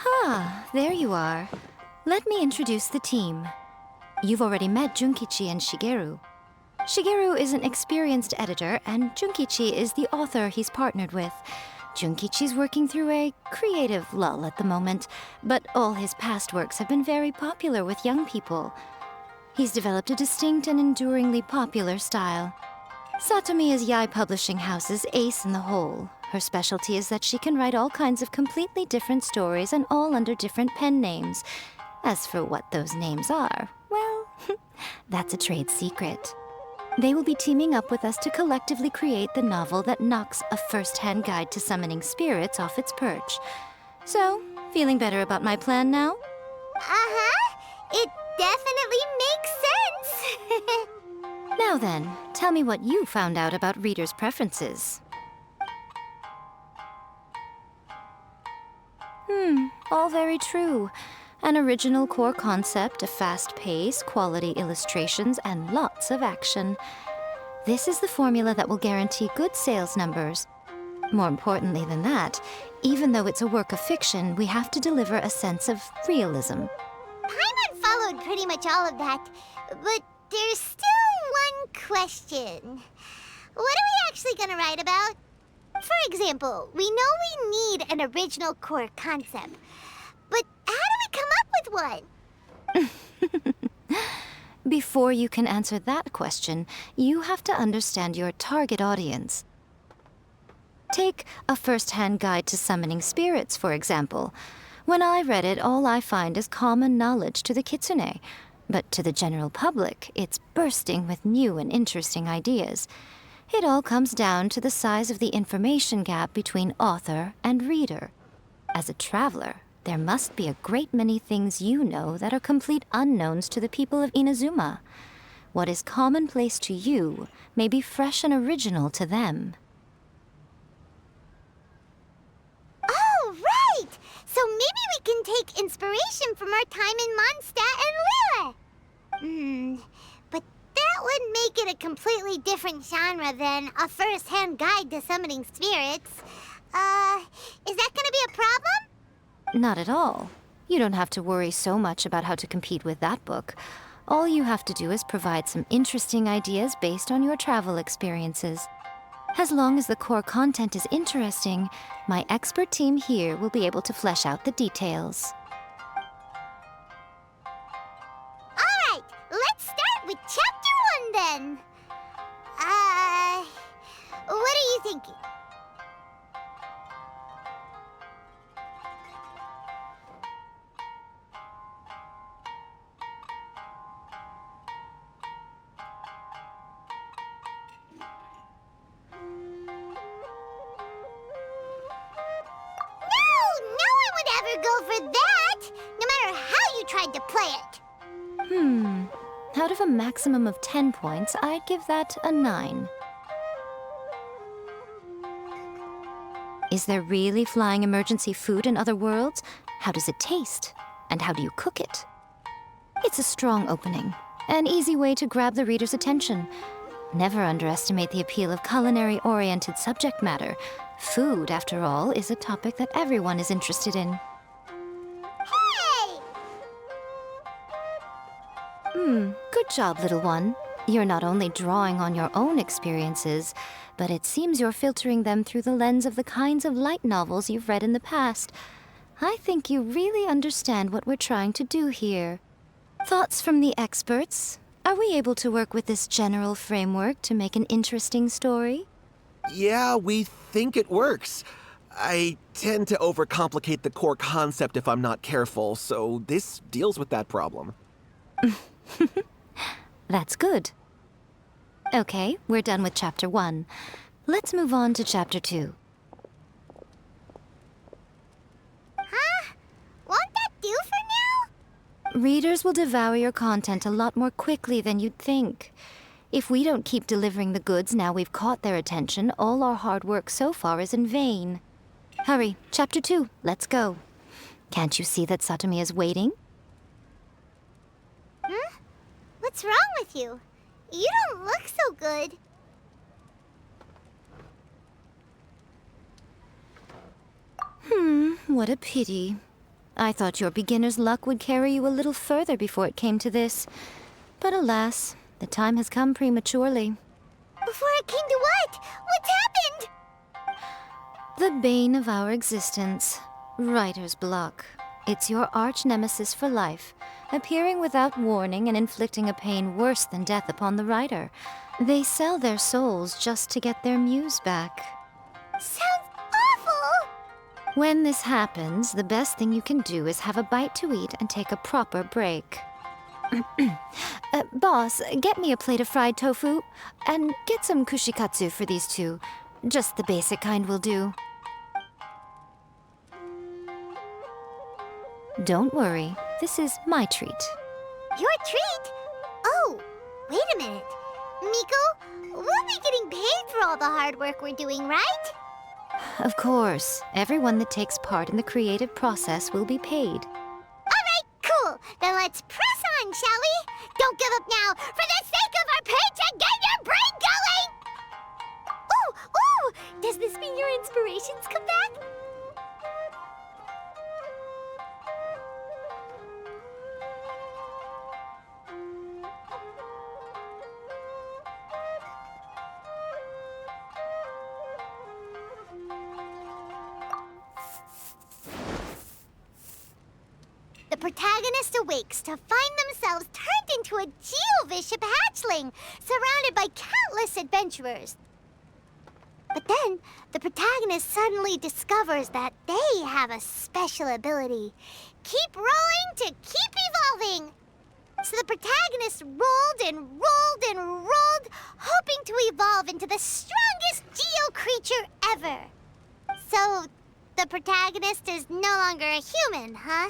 Ah, there you are. Let me introduce the team. You've already met Junkichi and Shigeru. Shigeru is an experienced editor, and Junkichi is the author he's partnered with. Junkichi's working through a creative lull at the moment, but all his past works have been very popular with young people. He's developed a distinct and enduringly popular style. Satomi is Yai Publishing House's ace in the hole. Her specialty is that she can write all kinds of completely different stories and all under different pen names. As for what those names are, well, that's a trade secret. They will be teaming up with us to collectively create the novel that knocks A First-Hand Guide to Summoning Spirits off its perch. So, feeling better about my plan now? Uh-huh. It definitely makes sense. Now then, tell me what you found out about readers' preferences. All very true. An original core concept, a fast pace, quality illustrations, and lots of action. This is the formula that will guarantee good sales numbers. More importantly than that, even though it's a work of fiction, we have to deliver a sense of realism. Paimon followed pretty much all of that, but there's still one question. What are we actually gonna write about? For example, we know we need an original core concept, but how do we come up with one? Before you can answer that question, you have to understand your target audience. Take A First-Hand Guide to Summoning Spirits, for example. When I read it, all I find is common knowledge to the kitsune. But to the general public, it's bursting with new and interesting ideas. It all comes down to the size of the information gap between author and reader. As a traveler, there must be a great many things you know that are complete unknowns to the people of Inazuma. What is commonplace to you may be fresh and original to them. Oh, right! So maybe we can take inspiration from our time in Mondstadt and Lille. But that would make it a completely different genre than a first-hand guide to summoning spirits. Is that gonna be a problem? Not at all. You don't have to worry so much about how to compete with that book. All you have to do is provide some interesting ideas based on your travel experiences. As long as the core content is interesting, my expert team here will be able to flesh out the details. Alright, let's start with Chapter 1 then. What are you thinking? Go for that, no matter how you tried to play it. Out of a maximum of 10 points, I'd give that a 9. Is there really flying emergency food in other worlds? How does it taste? And how do you cook it? It's a strong opening, an easy way to grab the reader's attention. Never underestimate the appeal of culinary-oriented subject matter. Food, after all, is a topic that everyone is interested in. Good job, little one. You're not only drawing on your own experiences, but it seems you're filtering them through the lens of the kinds of light novels you've read in the past. I think you really understand what we're trying to do here. Thoughts from the experts? Are we able to work with this general framework to make an interesting story? Yeah, we think it works. I tend to overcomplicate the core concept if I'm not careful, so this deals with that problem. That's good. Okay, we're done with Chapter 1. Let's move on to Chapter 2. Huh? Won't that do for now? Readers will devour your content a lot more quickly than you'd think. If we don't keep delivering the goods now we've caught their attention, all our hard work so far is in vain. Hurry, Chapter 2, let's go. Can't you see that Satomi is waiting? What's wrong with you? You don't look so good. What a pity. I thought your beginner's luck would carry you a little further before it came to this. But alas, the time has come prematurely. Before it came to what? What's happened? The bane of our existence. Writer's block. It's your arch-nemesis for life, appearing without warning and inflicting a pain worse than death upon the writer. They sell their souls just to get their muse back. Sounds awful! When this happens, the best thing you can do is have a bite to eat and take a proper break. Boss, get me a plate of fried tofu, and get some kushikatsu for these two. Just the basic kind will do. Don't worry, this is my treat. Your treat? Oh, wait a minute. Miko, we'll be getting paid for all the hard work we're doing, right? Of course, everyone that takes part in the creative process will be paid. Alright, cool. Then let's press on, shall we? Don't give up now, for the sake of our paycheck, get your brain going! Ooh, does this mean your inspirations come back? The protagonist awakes to find themselves turned into a geovicious hatchling, surrounded by countless adventurers. But then, the protagonist suddenly discovers that they have a special ability. Keep rolling to keep evolving! So the protagonist rolled and rolled and rolled, hoping to evolve into the strongest geo creature ever. So the protagonist is no longer a human, huh?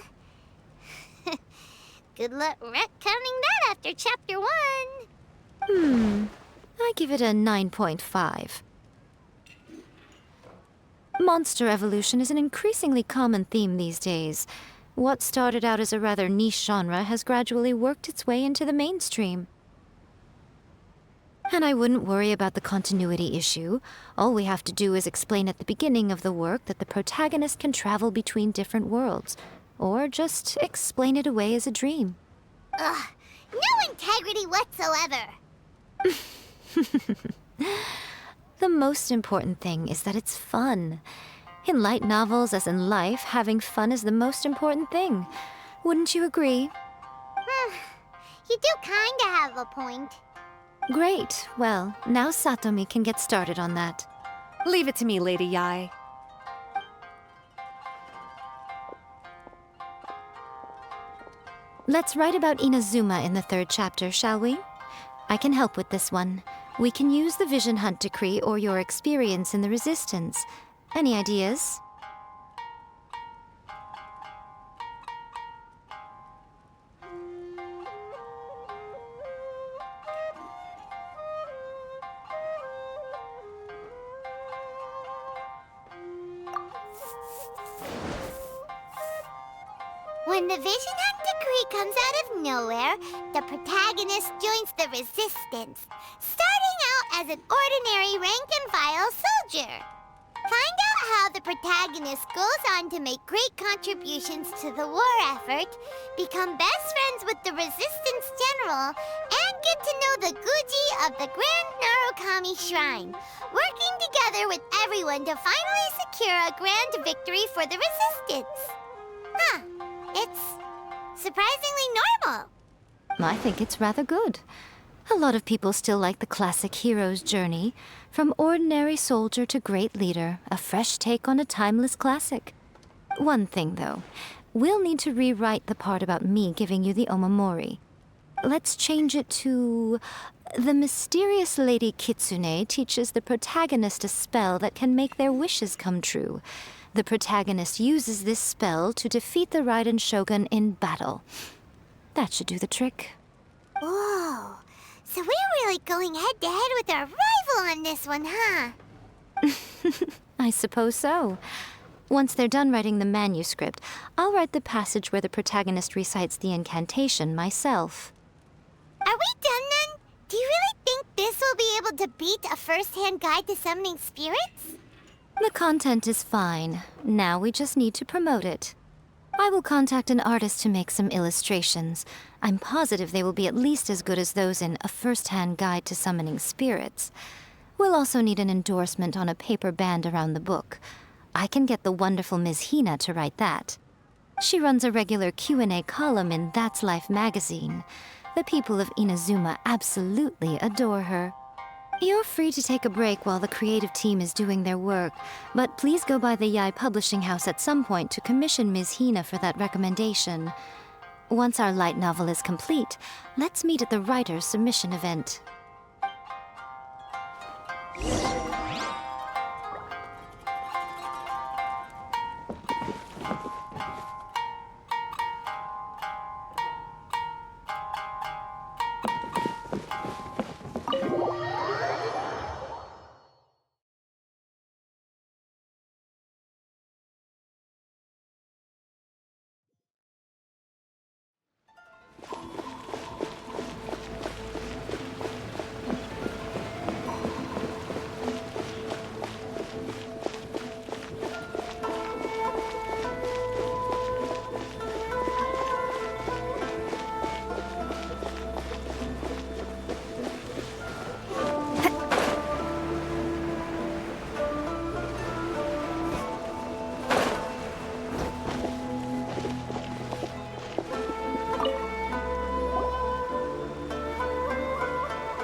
Good luck retconning that after chapter 1. I give it a 9.5. Monster evolution is an increasingly common theme these days. What started out as a rather niche genre has gradually worked its way into the mainstream. And I wouldn't worry about the continuity issue. All we have to do is explain at the beginning of the work that the protagonist can travel between different worlds, or just explain it away as a dream. Ugh, no integrity whatsoever. The most important thing is that it's fun. In light novels, as in life, having fun is the most important thing. Wouldn't you agree? You do kinda have a point. Great. Well, now Satomi can get started on that. Leave it to me, Lady Yai. Let's write about Inazuma in the 3rd chapter, shall we? I can help with this one. We can use the Vision Hunt decree or your experience in the Resistance. Any ideas? When the Vision Hunt decree comes out of nowhere, the protagonist joins the Resistance, starting out as an ordinary rank-and-file soldier. Find out how the protagonist goes on to make great contributions to the war effort, become best friends with the Resistance General, and get to know the Guji of the Grand Narukami Shrine, working together with everyone to finally secure a grand victory for the Resistance. Huh. It's surprisingly normal. I think it's rather good. A lot of people still like the classic hero's journey, from ordinary soldier to great leader, a fresh take on a timeless classic. One thing, though, we'll need to rewrite the part about me giving you the Omamori. Let's change it to... The mysterious Lady Kitsune teaches the protagonist a spell that can make their wishes come true. The protagonist uses this spell to defeat the Raiden Shogun in battle. That should do the trick. Whoa, so we're really going head-to-head with our rival on this one, huh? I suppose so. Once they're done writing the manuscript, I'll write the passage where the protagonist recites the incantation myself. Are we done then? Do you really think this will be able to beat a first-hand guide to summoning spirits? The content is fine. Now we just need to promote it. I will contact an artist to make some illustrations. I'm positive they will be at least as good as those in A First-Hand Guide to Summoning Spirits. We'll also need an endorsement on a paper band around the book. I can get the wonderful Ms. Hina to write that. She runs a regular Q&A column in That's Life magazine. The people of Inazuma absolutely adore her. You're free to take a break while the creative team is doing their work, but please go by the Yai Publishing House at some point to commission Ms. Hina for that recommendation. Once our light novel is complete, let's meet at the writer's submission event.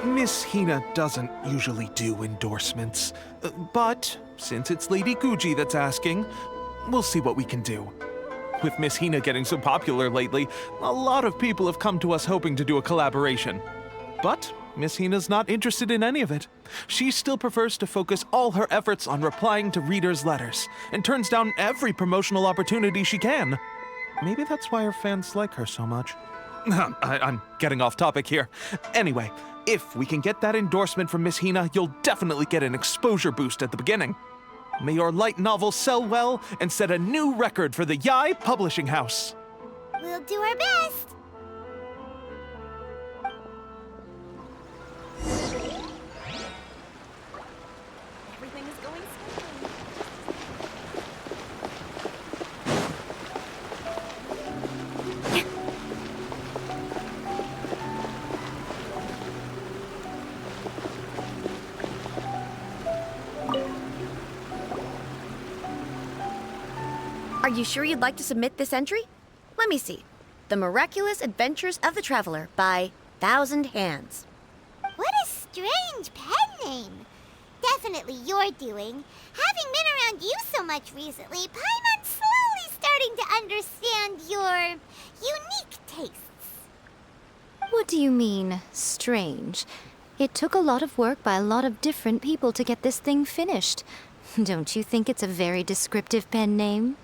Miss Hina doesn't usually do endorsements, but since it's Lady Guji that's asking, we'll see what we can do. With Miss Hina getting so popular lately, a lot of people have come to us hoping to do a collaboration. But Miss Hina's not interested in any of it. She still prefers to focus all her efforts on replying to readers' letters, and turns down every promotional opportunity she can. Maybe that's why her fans like her so much. I'm getting off topic here. Anyway, if we can get that endorsement from Miss Hina, you'll definitely get an exposure boost at the beginning. May your light novel sell well and set a new record for the Yai Publishing House. We'll do our best. Everything is going smoothly. Are you sure you'd like to submit this entry? Let me see. The Miraculous Adventures of the Traveler by Thousand Hands. What a strange pen name. Definitely your doing. Having been around you so much recently, Paimon's slowly starting to understand your unique tastes. What do you mean, strange? It took a lot of work by a lot of different people to get this thing finished. Don't you think it's a very descriptive pen name?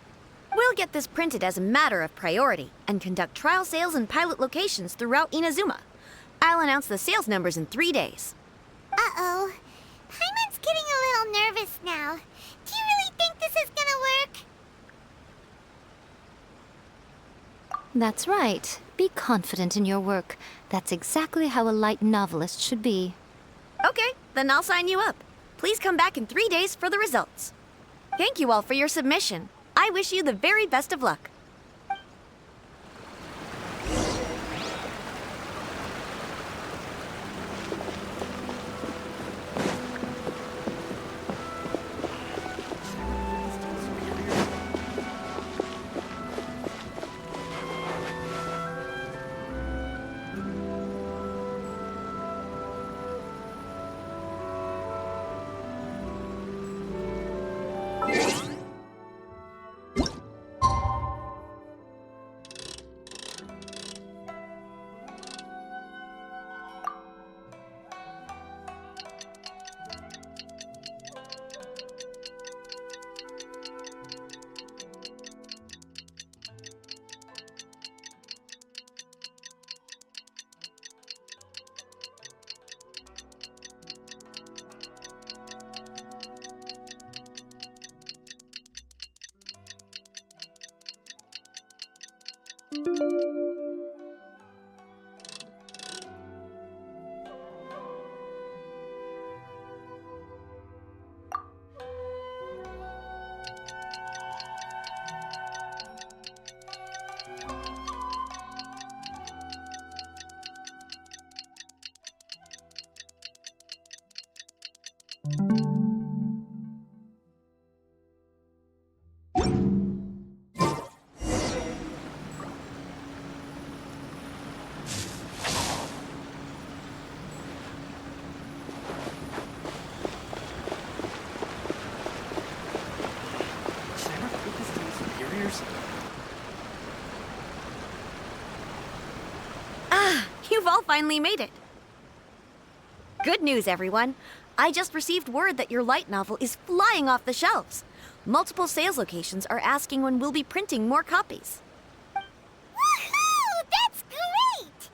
We'll get this printed as a matter of priority and conduct trial sales in pilot locations throughout Inazuma. I'll announce the sales numbers in 3 days. Uh-oh. Paimon's getting a little nervous now. Do you really think this is gonna work? That's right. Be confident in your work. That's exactly how a light novelist should be. Okay, then I'll sign you up. Please come back in 3 days for the results. Thank you all for your submission. I wish you the very best of luck. You've all finally made it. Good news, everyone. I just received word that your light novel is flying off the shelves. Multiple sales locations are asking when we'll be printing more copies. Woohoo! That's great!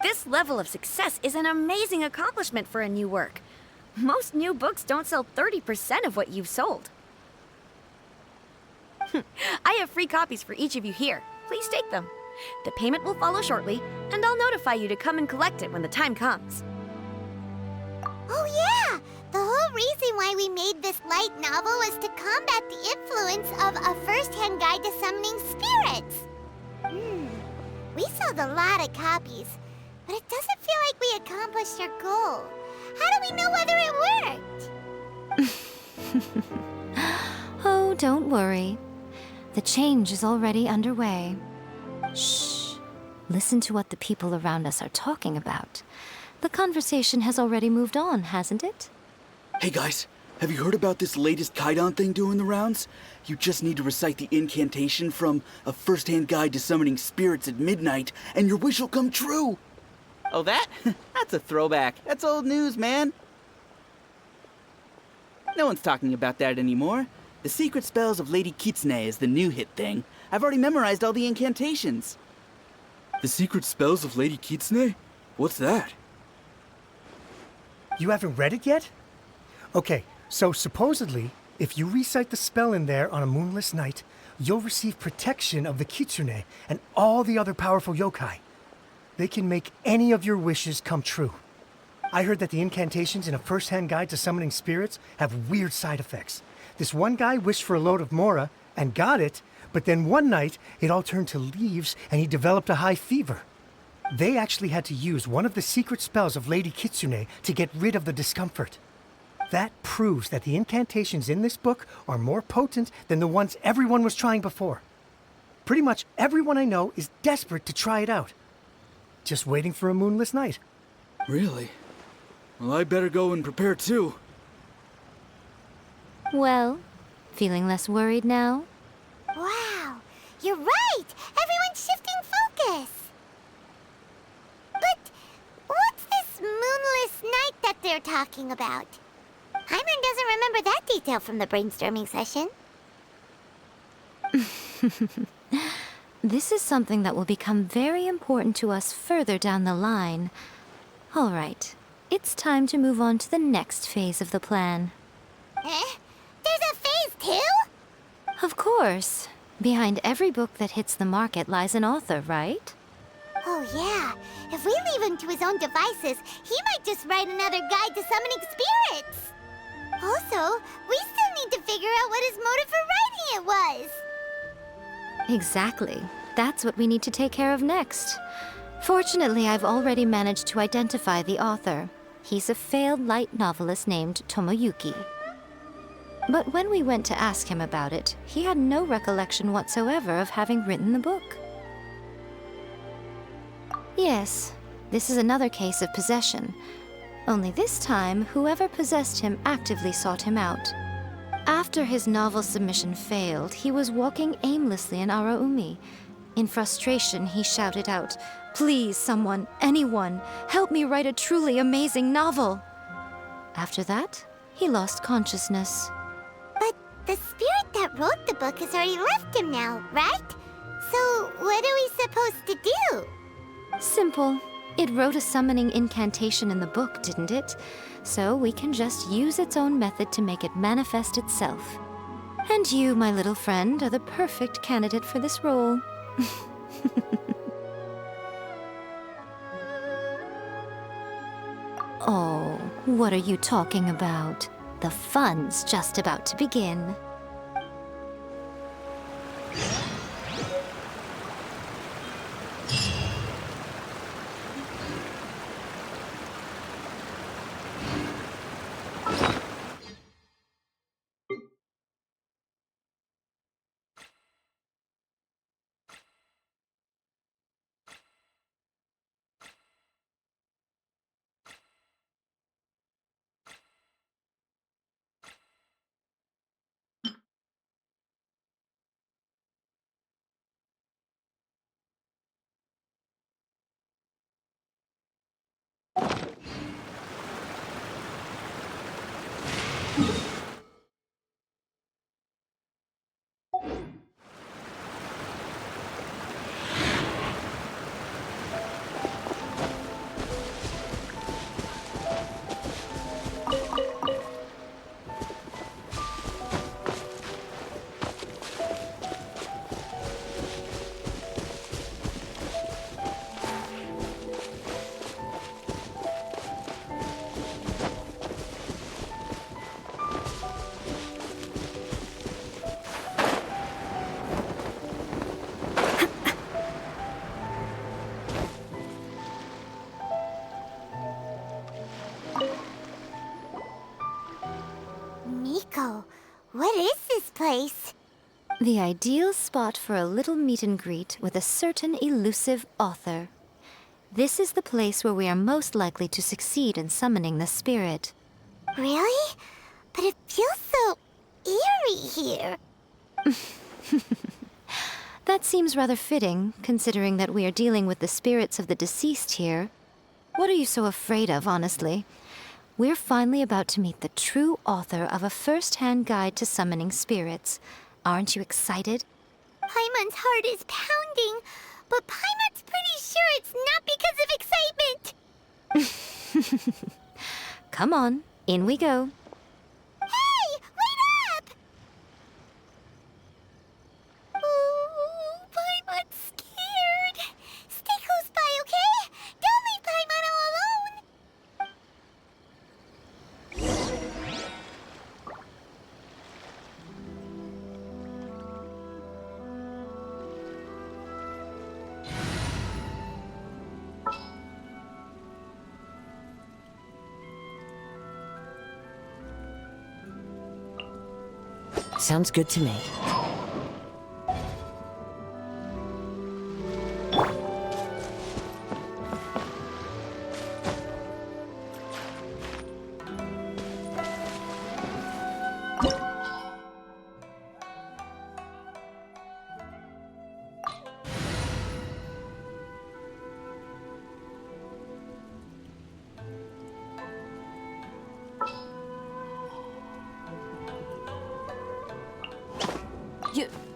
This level of success is an amazing accomplishment for a new work. Most new books don't sell 30% of what you've sold. I have free copies for each of you here. Please take them. The payment will follow shortly, and I'll notify you to come and collect it when the time comes. Oh yeah! The whole reason why we made this light novel was to combat the influence of a first-hand guide to summoning spirits. We sold a lot of copies, but it doesn't feel like we accomplished our goal. How do we know whether it worked? Oh, don't worry. The change is already underway. Shh. Listen to what the people around us are talking about. The conversation has already moved on, hasn't it? Hey guys, Have you heard about this latest Kaidan thing doing the rounds? You just need to recite the incantation from A First-Hand Guide to Summoning Spirits at midnight, and your wish will come true! Oh, that? That's a throwback. That's old news, man. No one's talking about that anymore. The Secret Spells of Lady Kitsune is the new hit thing. I've already memorized all the incantations. The Secret Spells of Lady Kitsune? What's that? You haven't read it yet? Okay, so supposedly, if you recite the spell in there on a moonless night, you'll receive protection of the Kitsune and all the other powerful yokai. They can make any of your wishes come true. I heard that the incantations in A First-Hand Guide to Summoning Spirits have weird side effects. This one guy wished for a load of mora and got it, but then one night it all turned to leaves and he developed a high fever. They actually had to use one of the secret spells of Lady Kitsune to get rid of the discomfort. That proves that the incantations in this book are more potent than the ones everyone was trying before. Pretty much everyone I know is desperate to try it out. Just waiting for a moonless night. Really? Well, I better go and prepare too. Well, feeling less worried now? Wow, you're right! Everyone's shifting focus! But what's this moonless night that they're talking about? Hyman doesn't remember that detail from the brainstorming session. This is something that will become very important to us further down the line. All right, it's time to move on to the next phase of the plan. Eh? There's a phase 2? Of course. Behind every book that hits the market lies an author, right? Oh yeah, if we leave him to his own devices, he might just write another guide to summoning spirits. Also, we still need to figure out what his motive for writing it was. Exactly. That's what we need to take care of next. Fortunately, I've already managed to identify the author. He's a failed light novelist named Tomoyuki. But when we went to ask him about it, he had no recollection whatsoever of having written the book. Yes, this is another case of possession. Only this time, whoever possessed him actively sought him out. After his novel submission failed, he was walking aimlessly in Araumi. In frustration, he shouted out, "Please, someone, anyone, help me write a truly amazing novel!" After that, he lost consciousness. But the spirit that wrote the book has already left him now, right? So what are we supposed to do? Simple. It wrote a summoning incantation in the book, didn't it? So we can just use its own method to make it manifest itself. And you, my little friend, are the perfect candidate for this role. Oh, what are you talking about? The fun's just about to begin. Miko, what is this place? The ideal spot for a little meet and greet with a certain elusive author. This is the place where we are most likely to succeed in summoning the spirit. Really? But it feels here. That seems rather fitting, considering that we are dealing with the spirits of the deceased here. What are you so afraid of, honestly? We're finally about to meet the true author of a first-hand guide to summoning spirits. Aren't you excited? Paimon's heart is pounding, but Paimon's pretty sure it's not because of excitement. Come on, in we go. Hey, wait up! Oh, Paimon's scared. Stay close by, okay? Don't leave Paimon all alone. Sounds good to me.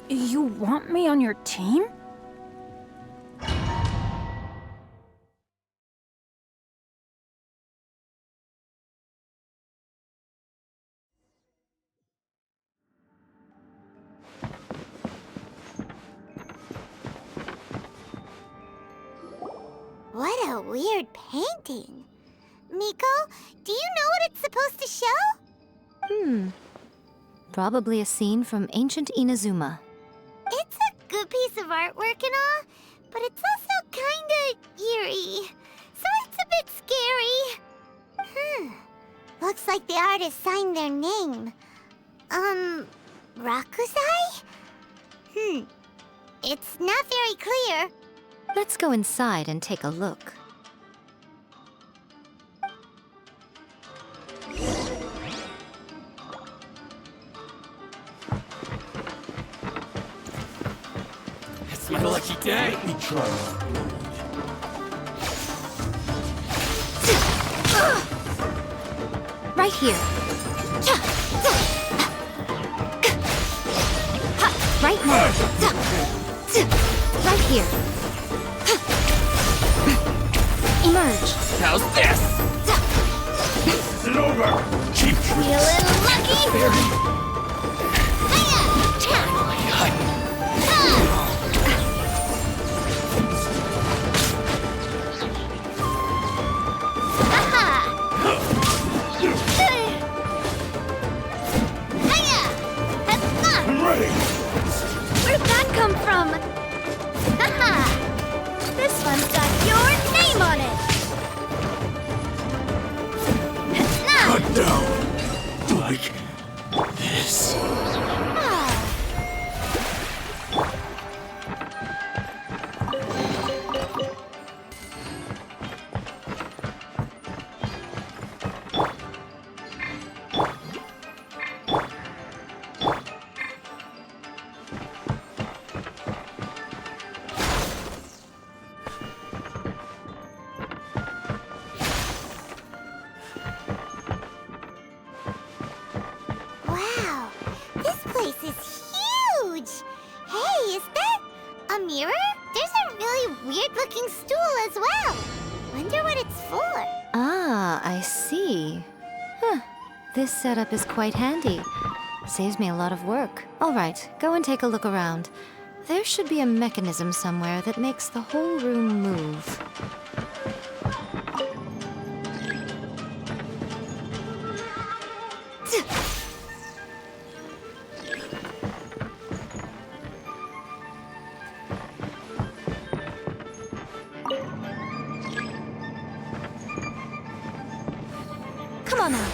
You want me on your team? What a weird painting. Miko, do you know what it's supposed to show? Probably a scene from ancient Inazuma. It's a good piece of artwork and all, but it's also kinda eerie. So it's a bit scary. Looks like the artist signed their name. Rakusai? It's not very clear. Let's go inside and take a look. It's my lucky day. We try. Right here. Right now. Right here. Emerge. How's this? This isn't over. Cheap tricks. Feeling lucky? Where'd that come from? Haha! This one's got your name on it! Cut down. Like this. Wow, this place is huge! Hey, is that a mirror? There's a really weird-looking stool as well. Wonder what it's for. Ah, I see. Huh. This setup is quite handy. Saves me a lot of work. All right, go and take a look around. There should be a mechanism somewhere that makes the whole room move. Come on out.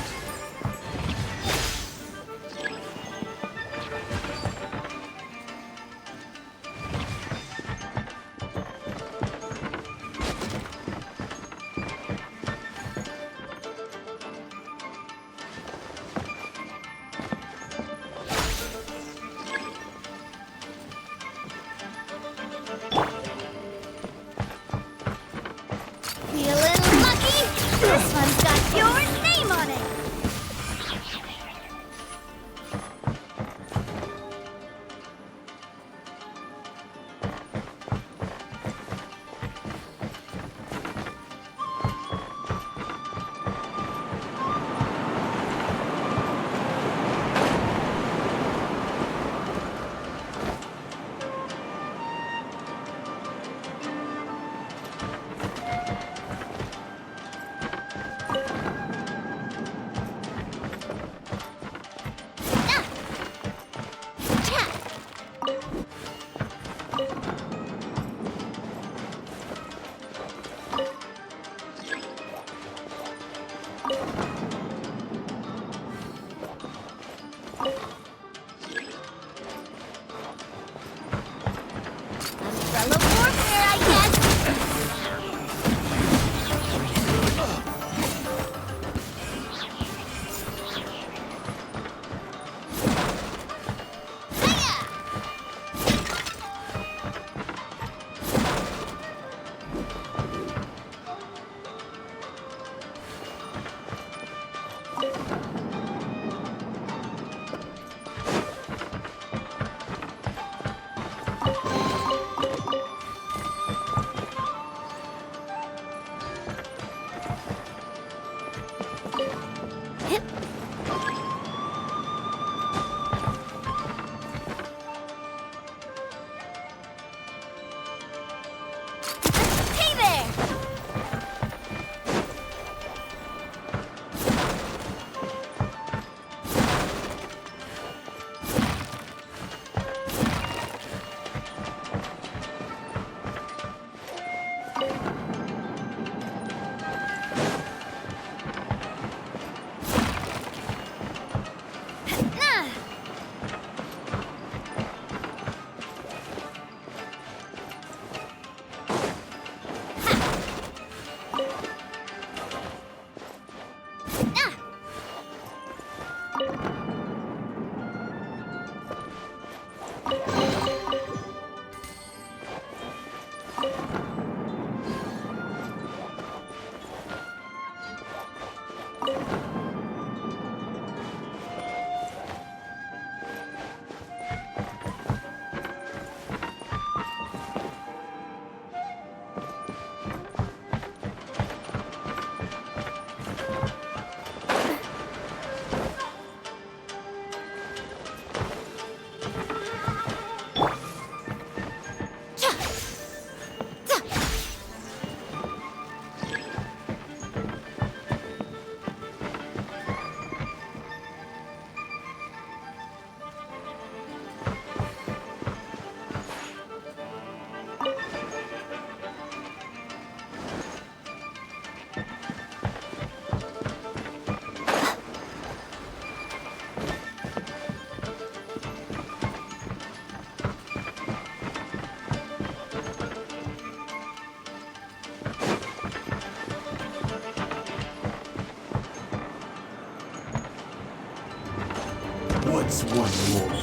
What's one more?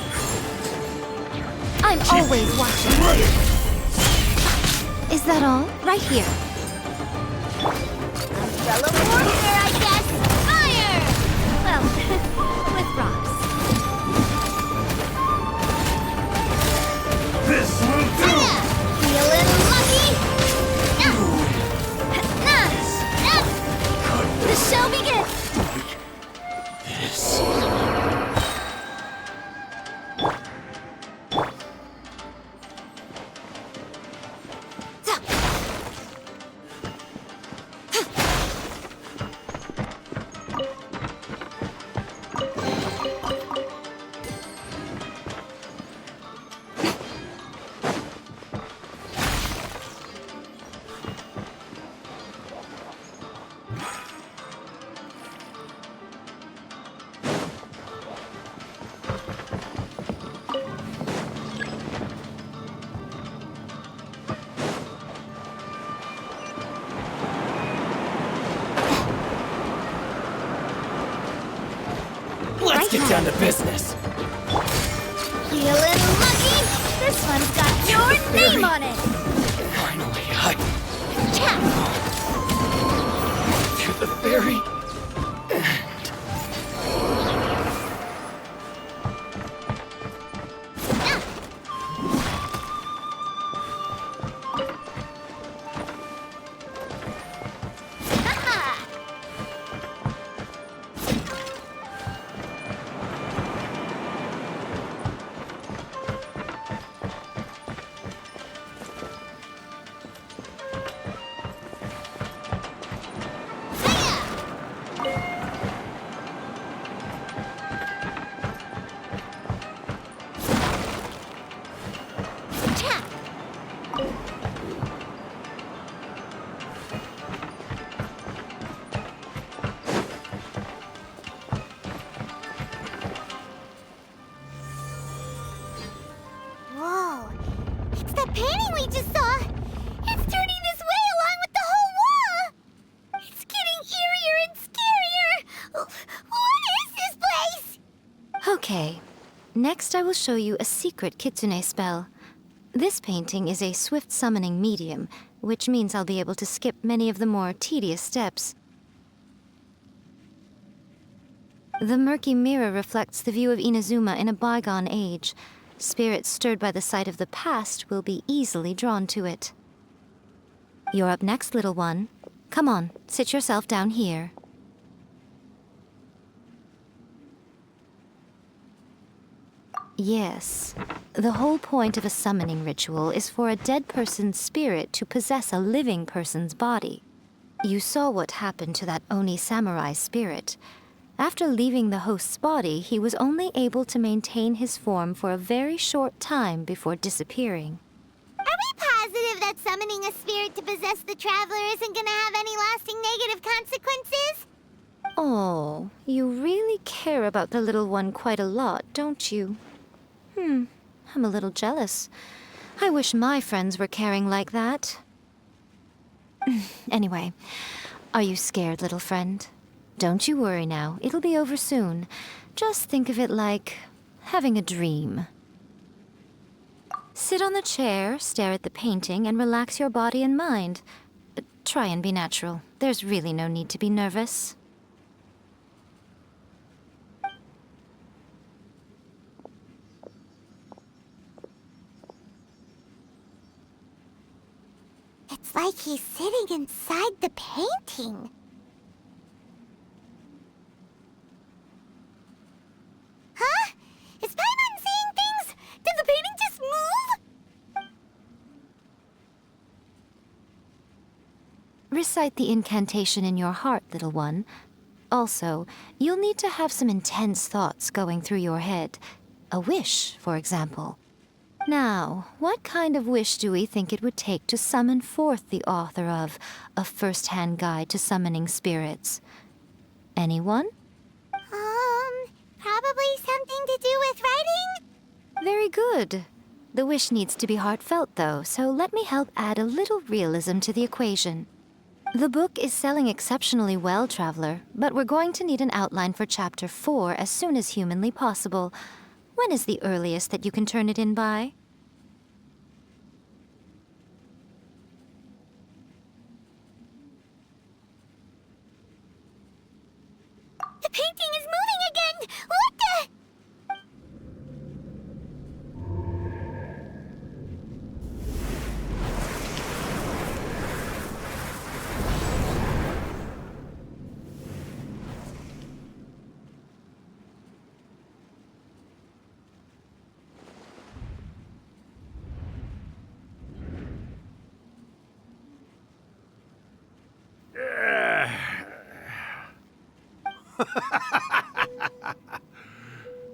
I'm always watching. Is that all? Right here. Umbrella warfare, I guess. Fire! Well, with rocks. This will do! Feeling lucky? The show begins! This. Let's get down to business. Feeling lucky? This one's got your name on it. Finally, To the very Whoa, it's that painting we just saw. It's turning this way along with the whole wall. It's getting eerier and scarier. What is this place? Okay. Next, I will show you a secret kitsune spell. This painting is a swift summoning medium, which means I'll be able to skip many of the more tedious steps. The murky mirror reflects the view of Inazuma in a bygone age. Spirits stirred by the sight of the past will be easily drawn to it. You're up next, little one. Come on, sit yourself down here. Yes. The whole point of a summoning ritual is for a dead person's spirit to possess a living person's body. You saw what happened to that Oni samurai spirit. After leaving the host's body, he was only able to maintain his form for a very short time before disappearing. Are we positive that summoning a spirit to possess the traveler isn't gonna have any lasting negative consequences? Oh, you really care about the little one quite a lot, don't you? I'm a little jealous. I wish my friends were caring like that. Anyway, are you scared, little friend? Don't you worry now, it'll be over soon. Just think of it like having a dream. Sit on the chair, stare at the painting, and relax your body and mind. Try and be natural. There's really no need to be nervous. It's like he's sitting inside the painting. Huh? Is Paimon seeing things? Did the painting just move? Recite the incantation in your heart, little one. Also, you'll need to have some intense thoughts going through your head. A wish, for example. Now, what kind of wish do we think it would take to summon forth the author of A First-Hand Guide to Summoning Spirits? Anyone? Probably Good. The wish needs to be heartfelt, though, so let me help add a little realism to the equation. The book is selling exceptionally well, Traveler, but we're going to need an outline for Chapter 4 as soon as humanly possible. When is the earliest that you can turn it in by? The painting is moving again! What the?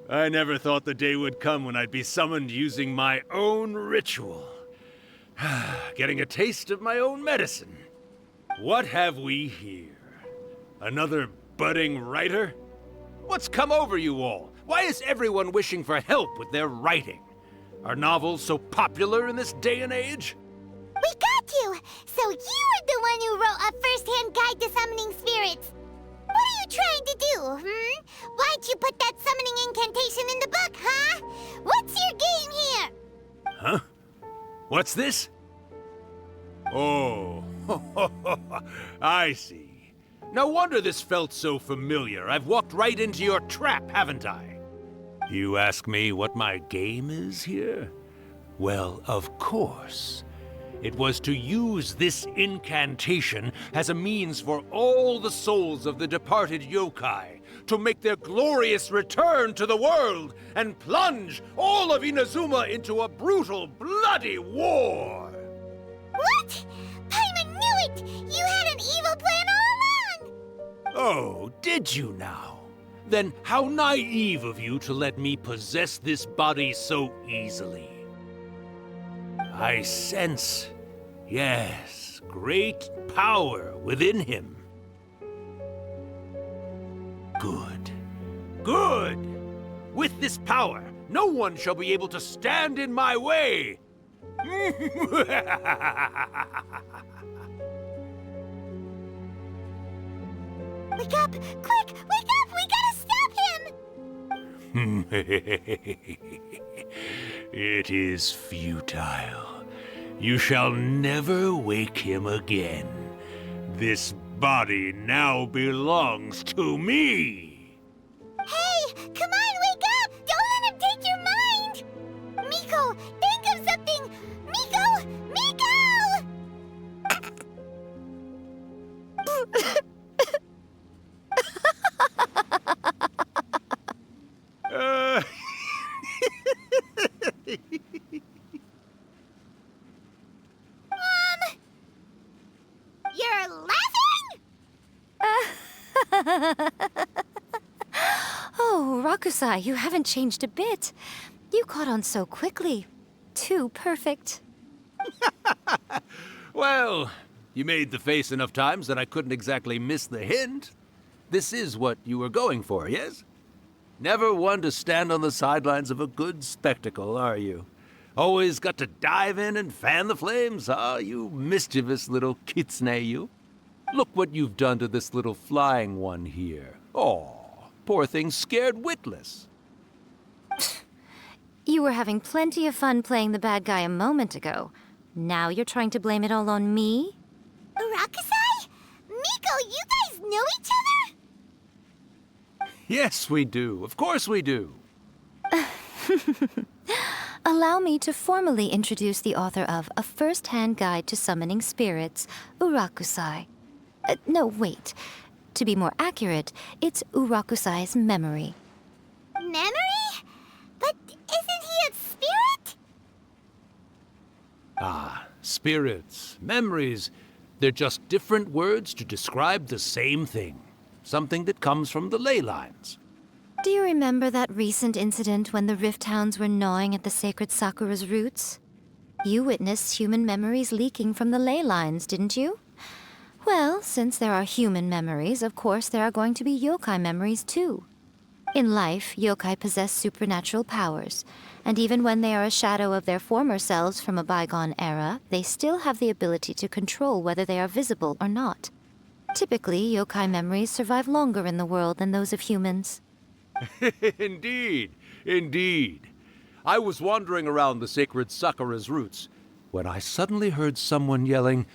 I never thought the day would come when I'd be summoned using my own ritual. Getting a taste of my own medicine. What have we here? Another budding writer? What's come over you all? Why is everyone wishing for help with their writing? Are novels so popular in this day and age? We got you! So you are the one who wrote a first-hand guide to summoning spirits. What are you trying to do, Why'd you put that summoning incantation in the book, huh? What's your game here? Huh? What's this? Oh, I see. No wonder this felt so familiar. I've walked right into your trap, haven't I? You ask me what my game is here? Well, of course. It was to use this incantation as a means for all the souls of the departed yokai to make their glorious return to the world and plunge all of Inazuma into a brutal, bloody war! What? Paimon knew it! You had an evil plan all along! Oh, did you now? Then how naive of you to let me possess this body so easily. I sense, yes, great power within him. Good. Good! With this power, no one shall be able to stand in my way! Wake up! Quick! Wake up! We gotta stop him! It is futile. You shall never wake him again. This body now belongs to me! Hey! Come on, wake up! Don't let him take your mind! Miko, think of something! Miko! Miko! You're laughing? Oh, Rakusai, you haven't changed a bit. You caught on so quickly. Too perfect. Well, you made the face enough times that I couldn't exactly miss the hint. This is what you were going for, yes? Never one to stand on the sidelines of a good spectacle, are you? Always got to dive in and fan the flames, huh? You mischievous little kitsune, you. Look what you've done to this little flying one here. Oh, poor thing scared witless. You were having plenty of fun playing the bad guy a moment ago. Now you're trying to blame it all on me? Rakusai? Miko, you guys know each other? Yes, we do. Of course we do. Allow me to formally introduce the author of A First-Hand Guide to Summoning Spirits, Urakusai. No, wait. To be more accurate, it's Urakusai's memory. Memory? But isn't he a spirit? Ah, spirits, memories. They're just different words to describe the same thing. Something that comes from the ley lines. Do you remember that recent incident when the Rift Hounds were gnawing at the sacred Sakura's roots? You witnessed human memories leaking from the ley lines, didn't you? Well, since there are human memories, of course there are going to be yokai memories too. In life, yokai possess supernatural powers, and even when they are a shadow of their former selves from a bygone era, they still have the ability to control whether they are visible or not. Typically, yokai memories survive longer in the world than those of humans. Indeed, indeed. I was wandering around the sacred Sakura's roots when I suddenly heard someone yelling,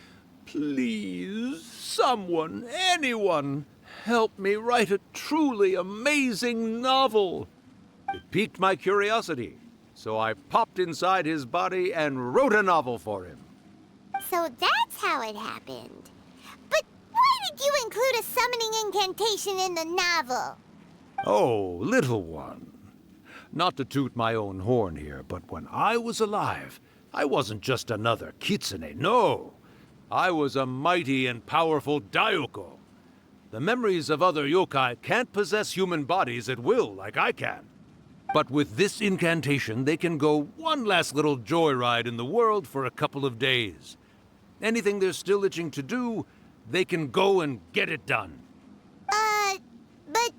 "Please, someone, anyone, help me write a truly amazing novel." It piqued my curiosity, so I popped inside his body and wrote a novel for him. So that's how it happened. But why did you include a summoning incantation in the novel? Oh, little one. Not to toot my own horn here, but when I was alive, I wasn't just another kitsune, no. I was a mighty and powerful Daiyoko. The memories of other yokai can't possess human bodies at will like I can. But with this incantation, they can go one last little joyride in the world for a couple of days. Anything they're still itching to do, they can go and get it done. But...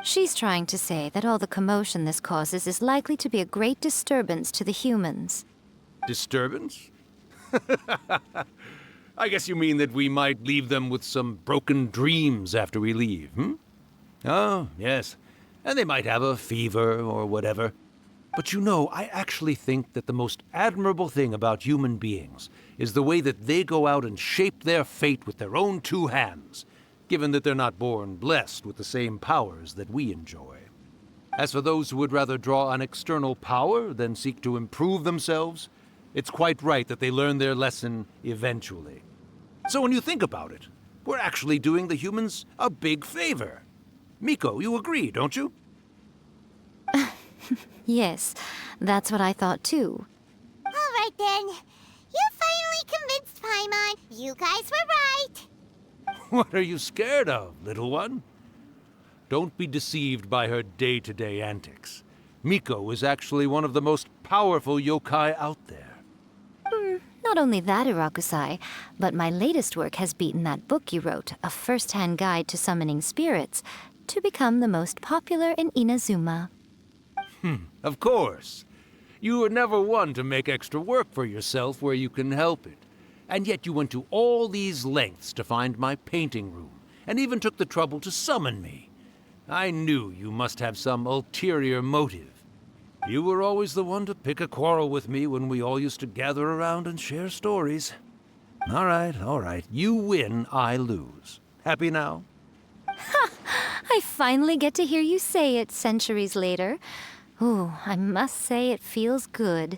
She's trying to say that all the commotion this causes is likely to be a great disturbance to the humans. Disturbance? I guess you mean that we might leave them with some broken dreams after we leave, hmm? Oh, yes. And they might have a fever or whatever. But you know, I actually think that the most admirable thing about human beings is the way that they go out and shape their fate with their own two hands, given that they're not born blessed with the same powers that we enjoy. As for those who would rather draw on external power than seek to improve themselves, it's quite right that they learn their lesson eventually. So when you think about it, we're actually doing the humans a big favor. Miko, you agree, don't you? Yes, that's what I thought too. All right then. You finally convinced Paimon. You guys were right. What are you scared of, little one? Don't be deceived by her day-to-day antics. Miko is actually one of the most powerful yokai out there. Not only that, Irakusai, but my latest work has beaten that book you wrote, A First-Hand Guide to Summoning Spirits, to become the most popular in Inazuma. Of course. You were never one to make extra work for yourself where you can help it. And yet you went to all these lengths to find my painting room, and even took the trouble to summon me. I knew you must have some ulterior motive. You were always the one to pick a quarrel with me when we all used to gather around and share stories. All right. You win, I lose. Happy now? Ha! I finally get to hear you say it centuries later. Ooh, I must say it feels good.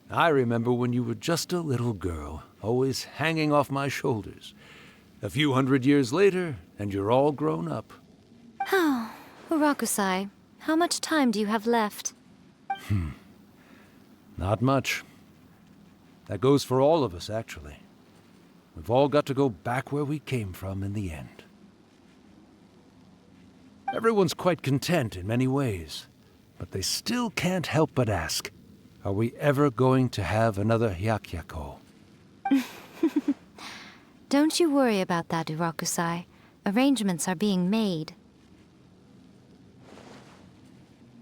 I remember when you were just a little girl, always hanging off my shoulders. A few 100 years later, and you're all grown up. Oh, Urakusai, how much time do you have left? Not much. That goes for all of us, actually. We've all got to go back where we came from in the end. Everyone's quite content in many ways, but they still can't help but ask, are we ever going to have another Hyakyako? Don't you worry about that, Urakusai. Arrangements are being made.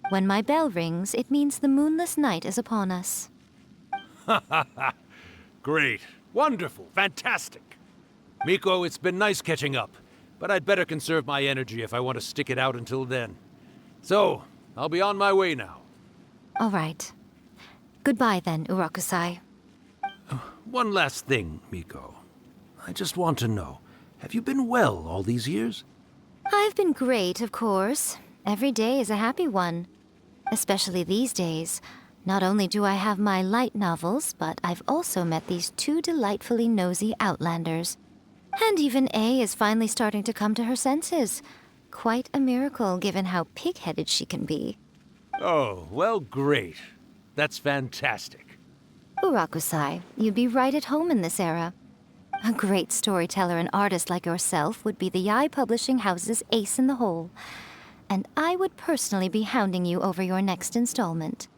When my bell rings, it means the moonless night is upon us. Great. Wonderful. Fantastic. Miko, it's been nice catching up, but I'd better conserve my energy if I want to stick it out until then. So, I'll be on my way now. All right. Goodbye then, Urakusai. One last thing, Miko. I just want to know, have you been well all these years? I've been great, of course. Every day is a happy one. Especially these days. Not only do I have my light novels, but I've also met these two delightfully nosy outlanders. And even A is finally starting to come to her senses. Quite a miracle, given how pig-headed she can be. Oh, well, great. That's fantastic. Urakusai, you'd be right at home in this era. A great storyteller and artist like yourself would be the Yae Publishing House's ace in the hole. And I would personally be hounding you over your next installment.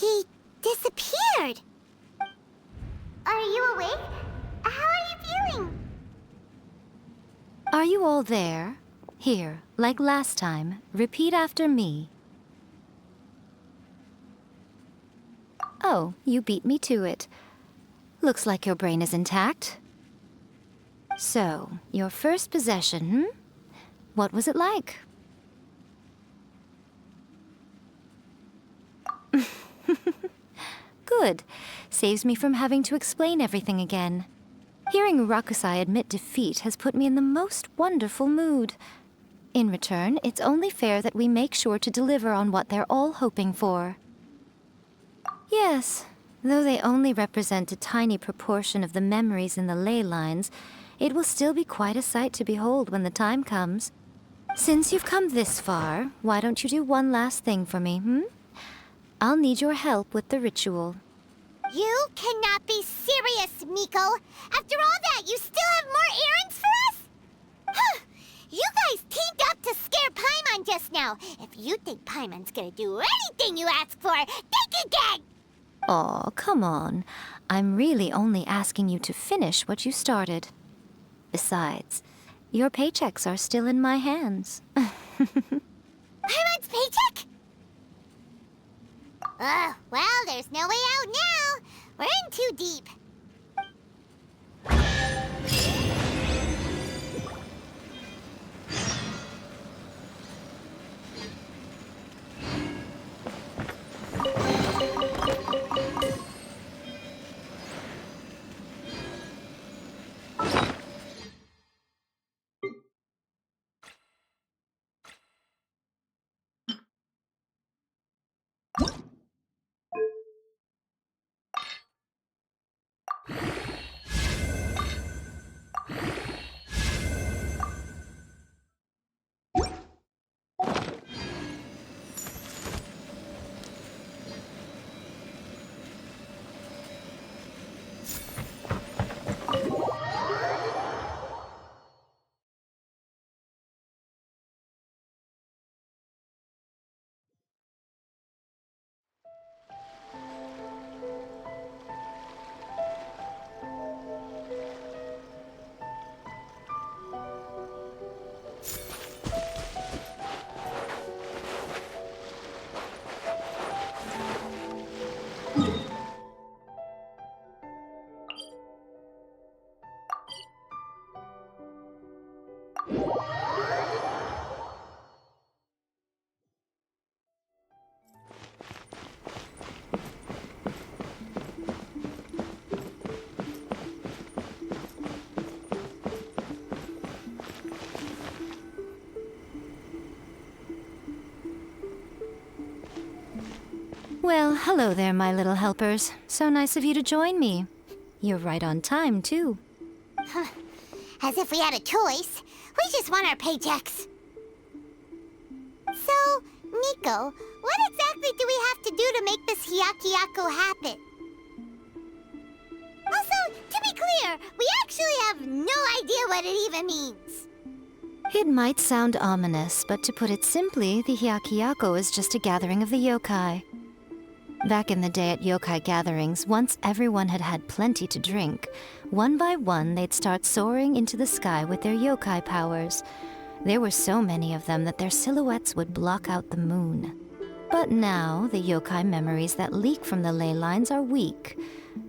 He disappeared. Are you awake? How are you feeling? Are you all there? Here, like last time, repeat after me. Oh, you beat me to it. Looks like your brain is intact. So, your first possession, What was it like? Good. Saves me from having to explain everything again. Hearing Rakusai admit defeat has put me in the most wonderful mood. In return, it's only fair that we make sure to deliver on what they're all hoping for. Yes, though they only represent a tiny proportion of the memories in the ley lines, it will still be quite a sight to behold when the time comes. Since you've come this far, why don't you do one last thing for me, I'll need your help with the ritual. You cannot be serious, Miko! After all that, you still have more errands for us? You guys teamed up to scare Paimon just now. If you think Paimon's gonna do anything you ask for, think again! Aw, come on. I'm really only asking you to finish what you started. Besides, your paychecks are still in my hands. Paimon's paycheck? Well, there's no way out now. We're in too deep. Well, hello there, my little helpers. So nice of you to join me. You're right on time, too. As if we had a choice. We just want our paychecks. So, Miko, what exactly do we have to do to make this Hyakyako happen? Also, to be clear, we actually have no idea what it even means. It might sound ominous, but to put it simply, the Hyakyako is just a gathering of the yokai. Back in the day at yokai gatherings, once everyone had had plenty to drink, one by one they'd start soaring into the sky with their yokai powers. There were so many of them that their silhouettes would block out the moon. But now, the yokai memories that leak from the ley lines are weak.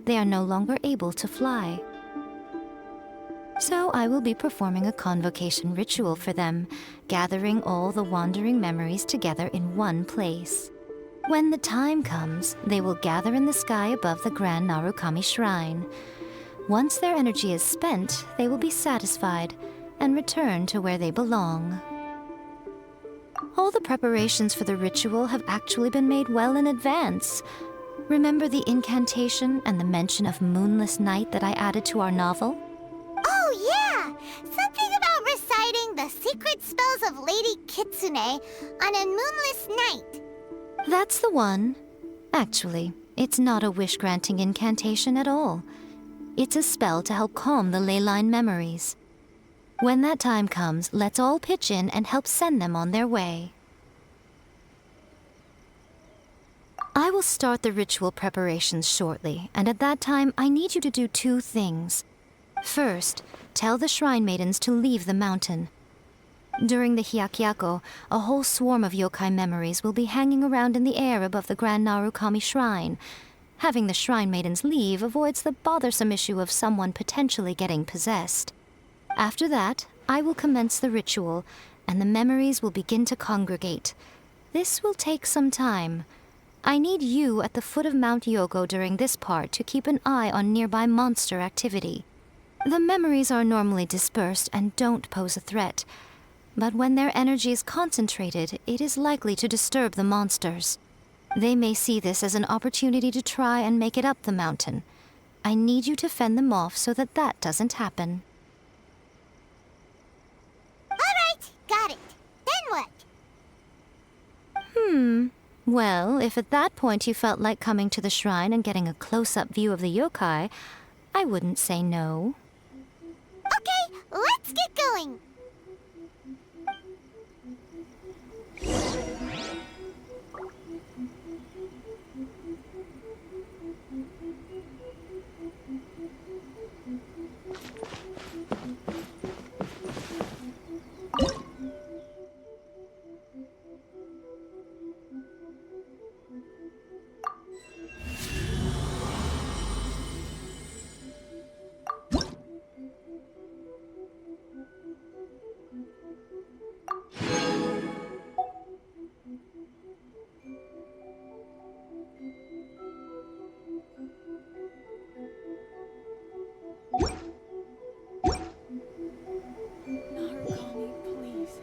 They are no longer able to fly. So I will be performing a convocation ritual for them, gathering all the wandering memories together in one place. When the time comes, they will gather in the sky above the Grand Narukami Shrine. Once their energy is spent, they will be satisfied and return to where they belong. All the preparations for the ritual have actually been made well in advance. Remember the incantation and the mention of moonless night that I added to our novel? Oh, yeah! Something about reciting the secret spells of Lady Kitsune on a moonless night. That's the one. Actually, it's not a wish-granting incantation at all. It's a spell to help calm the ley line memories. When that time comes, let's all pitch in and help send them on their way. I will start the ritual preparations shortly, and at that time I need you to do 2 things. First, tell the Shrine Maidens to leave the mountain. During the Hyakyako, a whole swarm of yokai memories will be hanging around in the air above the Grand Narukami Shrine. Having the Shrine Maidens leave avoids the bothersome issue of someone potentially getting possessed. After that, I will commence the ritual, and the memories will begin to congregate. This will take some time. I need you at the foot of Mount Yogo during this part to keep an eye on nearby monster activity. The memories are normally dispersed and don't pose a threat, but when their energy is concentrated, it is likely to disturb the monsters. They may see this as an opportunity to try and make it up the mountain. I need you to fend them off so that that doesn't happen. All right, got it. Then what? Well, if at that point you felt like coming to the shrine and getting a close-up view of the yokai, I wouldn't say no. Okay, let's get going. Narukami, please.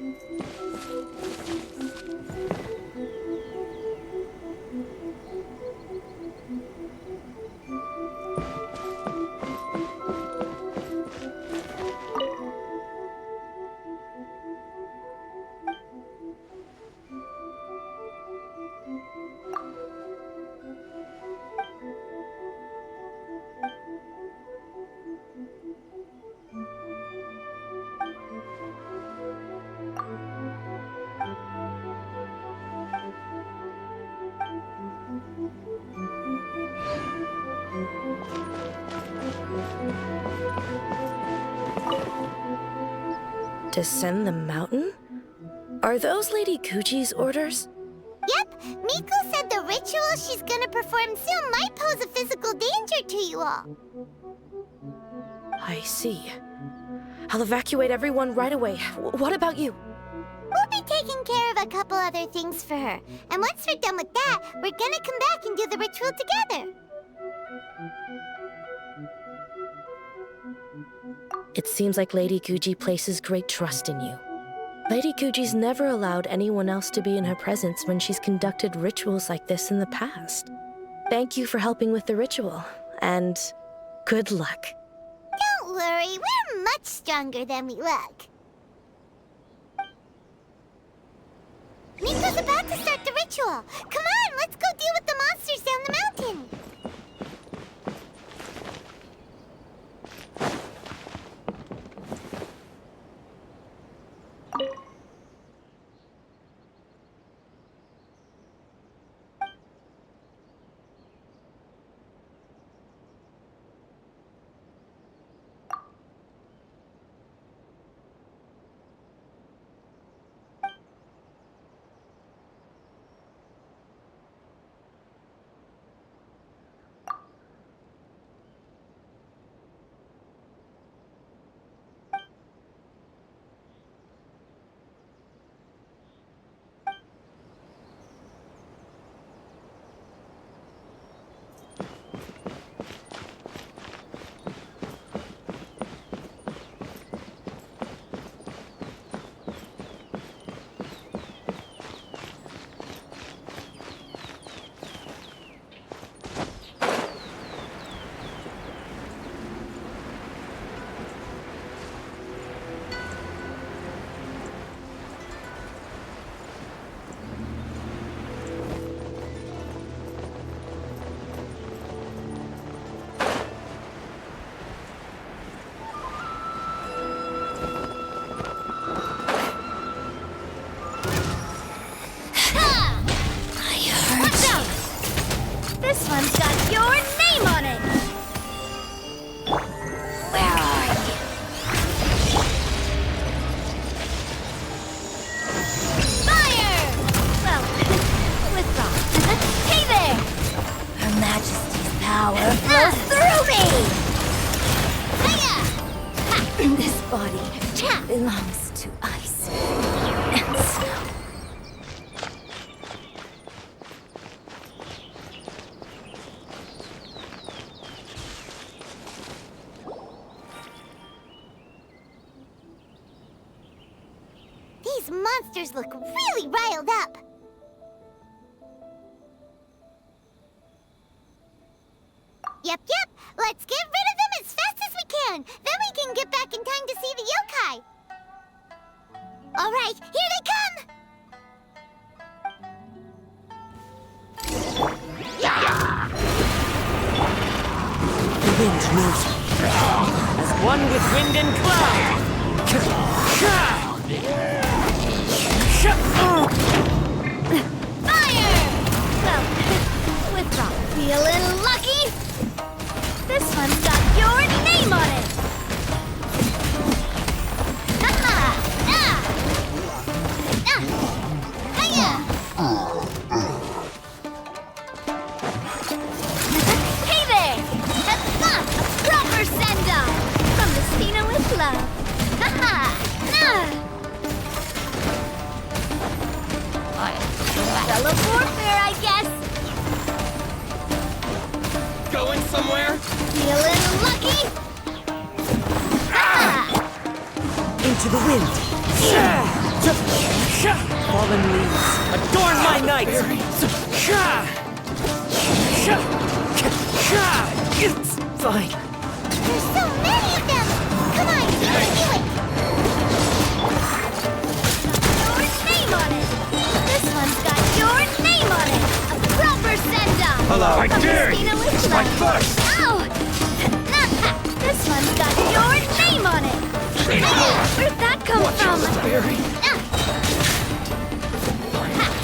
Descend the mountain? Are those Lady Guji's orders? Yep, Miko said the ritual she's gonna perform soon might pose a physical danger to you all. I see. I'll evacuate everyone right away. What about you? We'll be taking care of a couple other things for her. And once we're done with that, we're gonna come back and do the ritual together. It seems like Lady Guji places great trust in you. Lady Guji's never allowed anyone else to be in her presence when she's conducted rituals like this in the past. Thank you for helping with the ritual, and good luck. Don't worry, we're much stronger than we look. Miko's about to start the ritual. Come on, let's go deal with the monsters down the mountain. This one's got your name on it! Where are you? Fire! Well, withdraw. Hey there! Her Majesty's power flows through me! Hiya! This body belongs to ice and snow. These monsters look really riled up. Yep. Let's get rid of them as fast as we can. Then we can get back in time to see the yokai. All right, here they come. The wind knows me. As one with wind and cloud. Fire! Well, withdraw. Feeling lucky? This one's got your name on it! Hey there! That's not a proper send-off! From the Cena with love. Fellow warfare, I guess! Going somewhere? Feeling lucky? Into the wind. Fallen leaves, adorn my night! It's fine. There's so many of them. Come on, you can do it. Your name on it. This one's got your name on it. A proper send-off. Hello. I From dare Christina you. with It's my love. first. Ow! This one's got your name on it. Where'd that come from?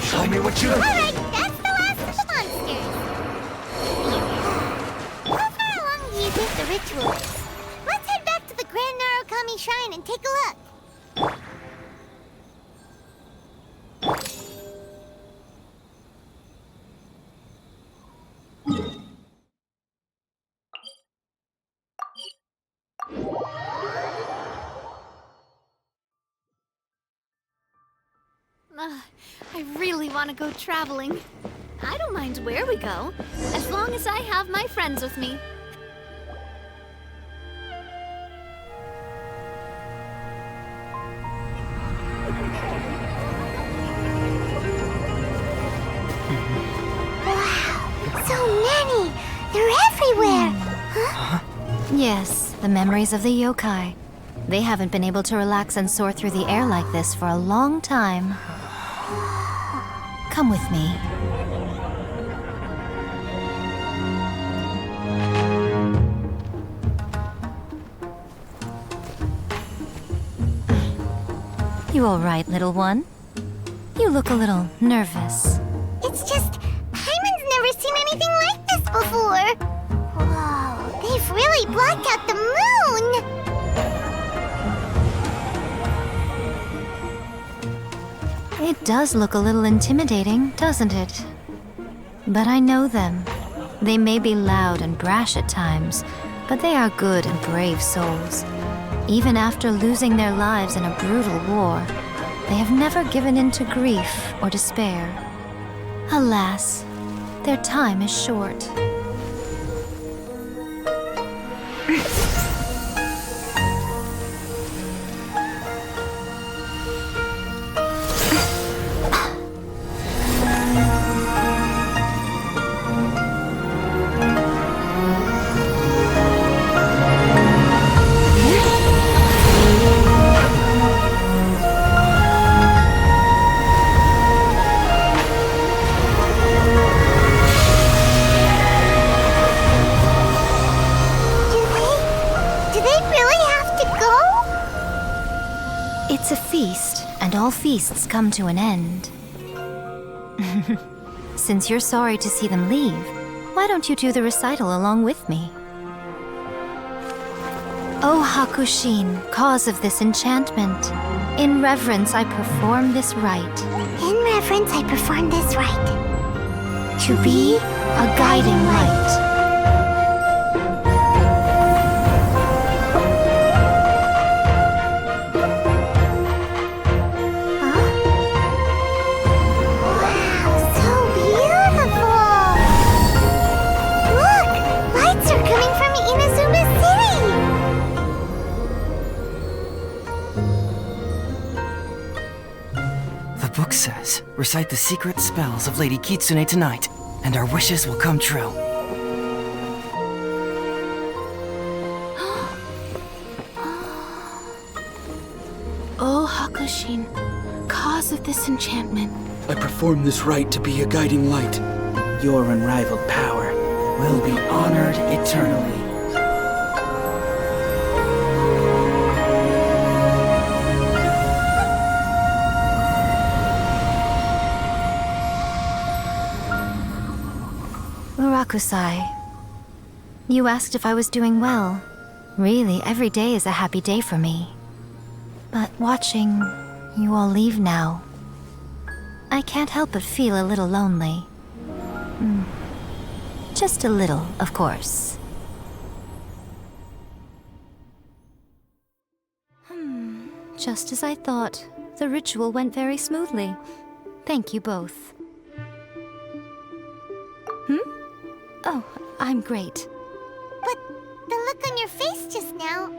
Show me what you... All right, that's the last of the monsters. How far along do you think the ritual is? Let's head back to the Grand Narukami Shrine and take a look. I really want to go traveling. I don't mind where we go, as long as I have my friends with me. Wow, so many! They're everywhere! Huh? Yes, the memories of the yokai. They haven't been able to relax and soar through the air like this for a long time. Come with me. You all right, little one? You look a little nervous. It's just, Hyman's never seen anything like this before. Whoa, they've really blocked out the moon! It does look a little intimidating, doesn't it? But I know them. They may be loud and brash at times, but they are good and brave souls. Even after losing their lives in a brutal war, they have never given in to grief or despair. Alas, their time is short. It's a feast, and all feasts come to an end. Since you're sorry to see them leave, Why don't you do the recital along with me? O Hakushin, cause of this enchantment, in reverence I perform this rite. In reverence, I perform this rite. To be a guiding light. The book says, recite the secret spells of Lady Kitsune tonight, and our wishes will come true. O Hakushin, cause of this enchantment. I perform this rite to be a guiding light. Your unrivaled power will be honored eternally. Urakusai, you asked if I was doing well. Really, every day is a happy day for me. But watching you all leave now, I can't help but feel a little lonely. Just a little, of course. Just as I thought, the ritual went very smoothly. Thank you both. Oh, I'm great. But the look on your face just now...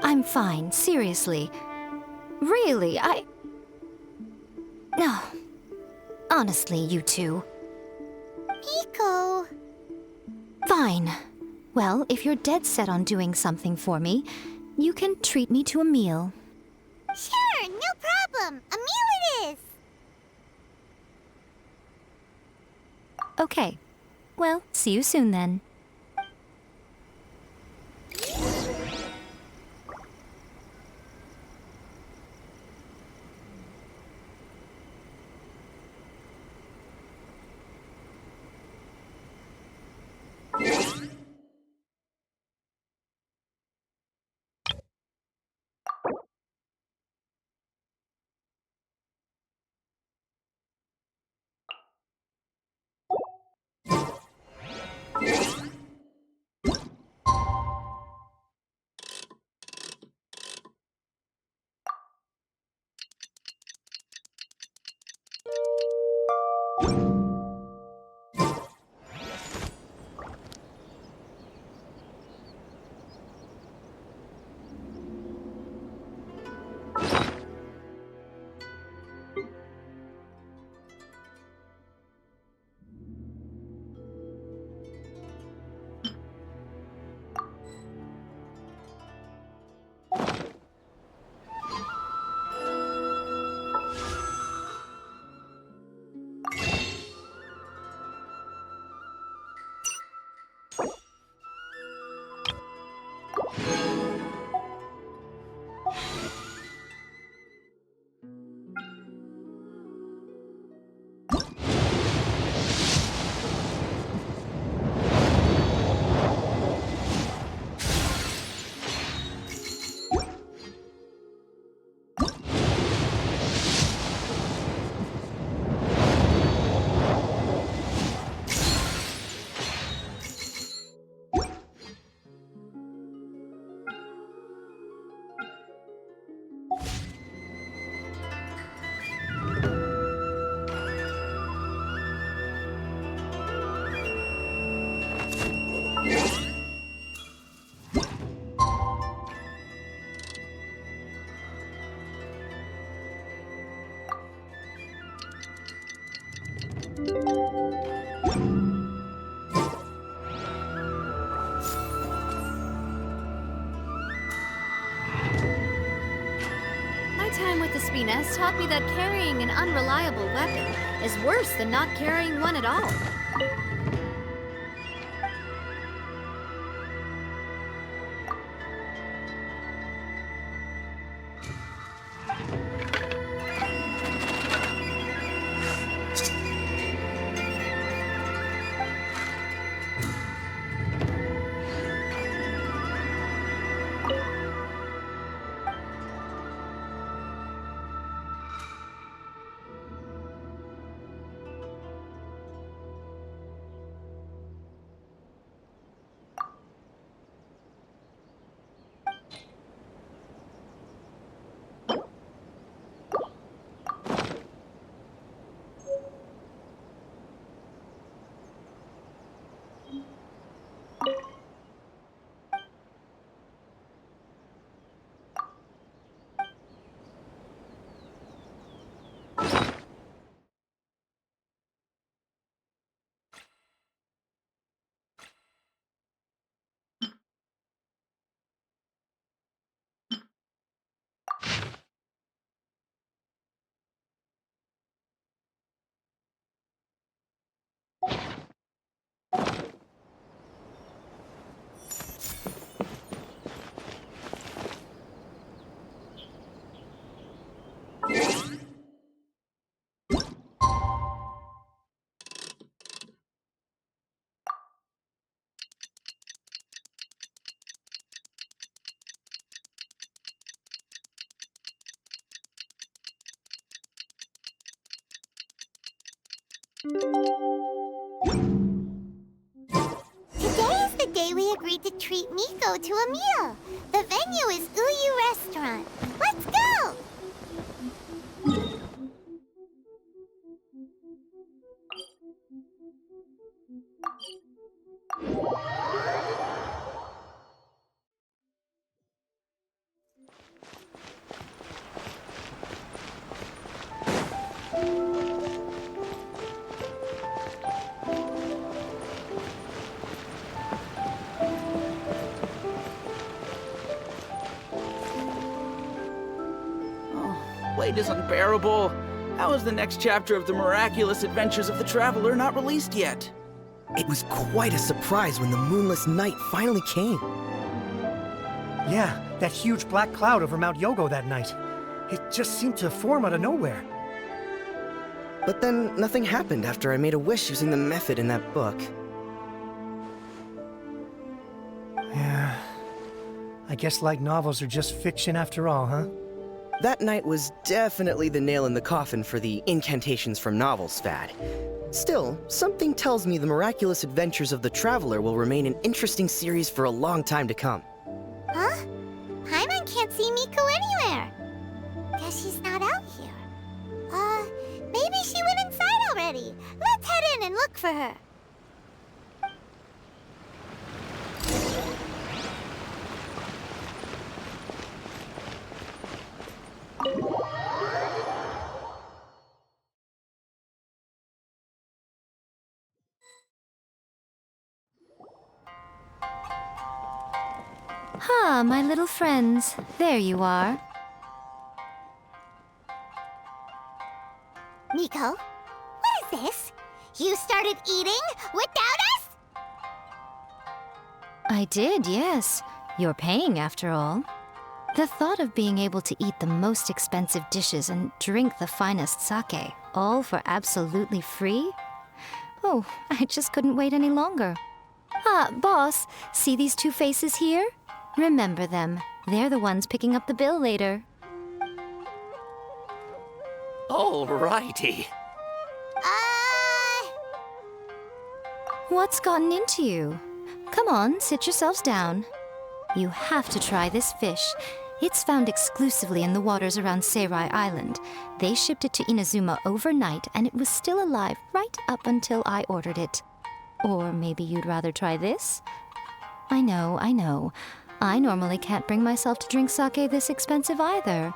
I'm fine, seriously. Really, No. Honestly, you two. Miko... Fine. Well, if you're dead set on doing something for me, you can treat me to a meal. Sure, no problem. A meal it is. Okay. Well, see you soon then. Time with the Spines taught me that carrying an unreliable weapon is worse than not carrying one at all. Today is the day we agreed to treat Miko to a meal. The venue is Uyu Restaurant. Let's go! Wait is unbearable. How is the next chapter of the miraculous adventures of the Traveler not released yet? It was quite a surprise when the moonless night finally came. Yeah, that huge black cloud over Mount Yogo that night. It just seemed to form out of nowhere. But then nothing happened after I made a wish using the method in that book. Yeah. I guess light novels are just fiction after all, huh? That night was definitely the nail in the coffin for the incantations from novels fad. Still, something tells me the miraculous adventures of the Traveler will remain an interesting series for a long time to come. Huh? Paimon can't see Miko anywhere. Guess she's not out here. Maybe she went inside already. Let's head in and look for her. Ah, my little friends. There you are. Miko, what is this? You started eating without us? I did, yes. You're paying after all. The thought of being able to eat the most expensive dishes and drink the finest sake, all for absolutely free? Oh, I just couldn't wait any longer. Ah, boss, see these two faces here? Remember them. They're the ones picking up the bill later. Alrighty. What's gotten into you? Come on, sit yourselves down. You have to try this fish. It's found exclusively in the waters around Seirai Island. They shipped it to Inazuma overnight, and it was still alive right up until I ordered it. Or maybe you'd rather try this? I know. I normally can't bring myself to drink sake this expensive either.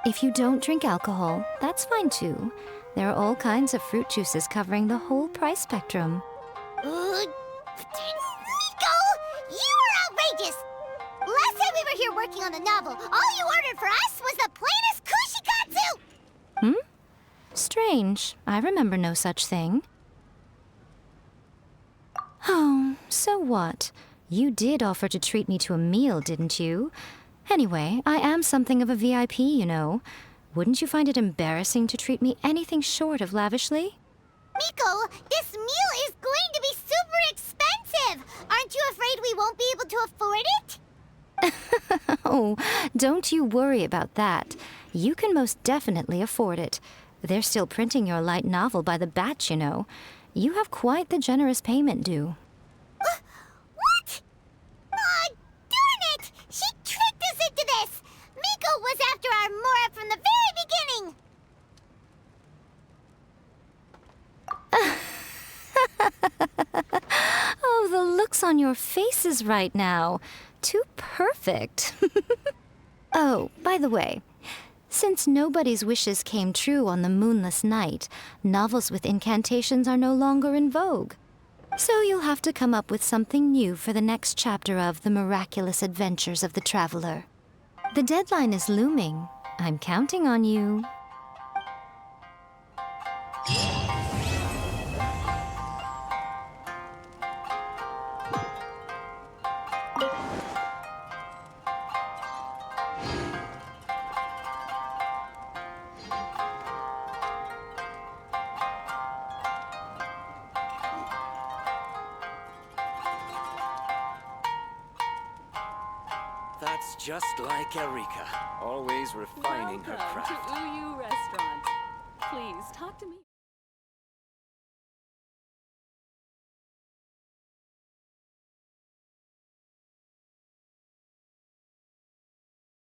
If you don't drink alcohol, that's fine too. There are all kinds of fruit juices covering the whole price spectrum. Miko! You are outrageous! Last time we were here working on the novel, all you ordered for us was the plainest kushikatsu! Strange. I remember no such thing. Oh, so what? You did offer to treat me to a meal, didn't you? Anyway, I am something of a VIP, you know. Wouldn't you find it embarrassing to treat me anything short of lavishly? Miko, this meal is going to be super expensive! Aren't you afraid we won't be able to afford it? Oh, don't you worry about that. You can most definitely afford it. They're still printing your light novel by the batch, you know. You have quite the generous payment due. What? Aw, darn it! She tricked us into this! Miko was after our Mora from the very beginning! Oh, the looks on your faces right now. Too perfect. Oh, by the way, since nobody's wishes came true on the moonless night, novels with incantations are no longer in vogue. So you'll have to come up with something new for the next chapter of The Miraculous Adventures of the Traveler. The deadline is looming. I'm counting on you. That's just like Erika, always refining her craft. Welcome to Uyu Restaurant. Please talk to me.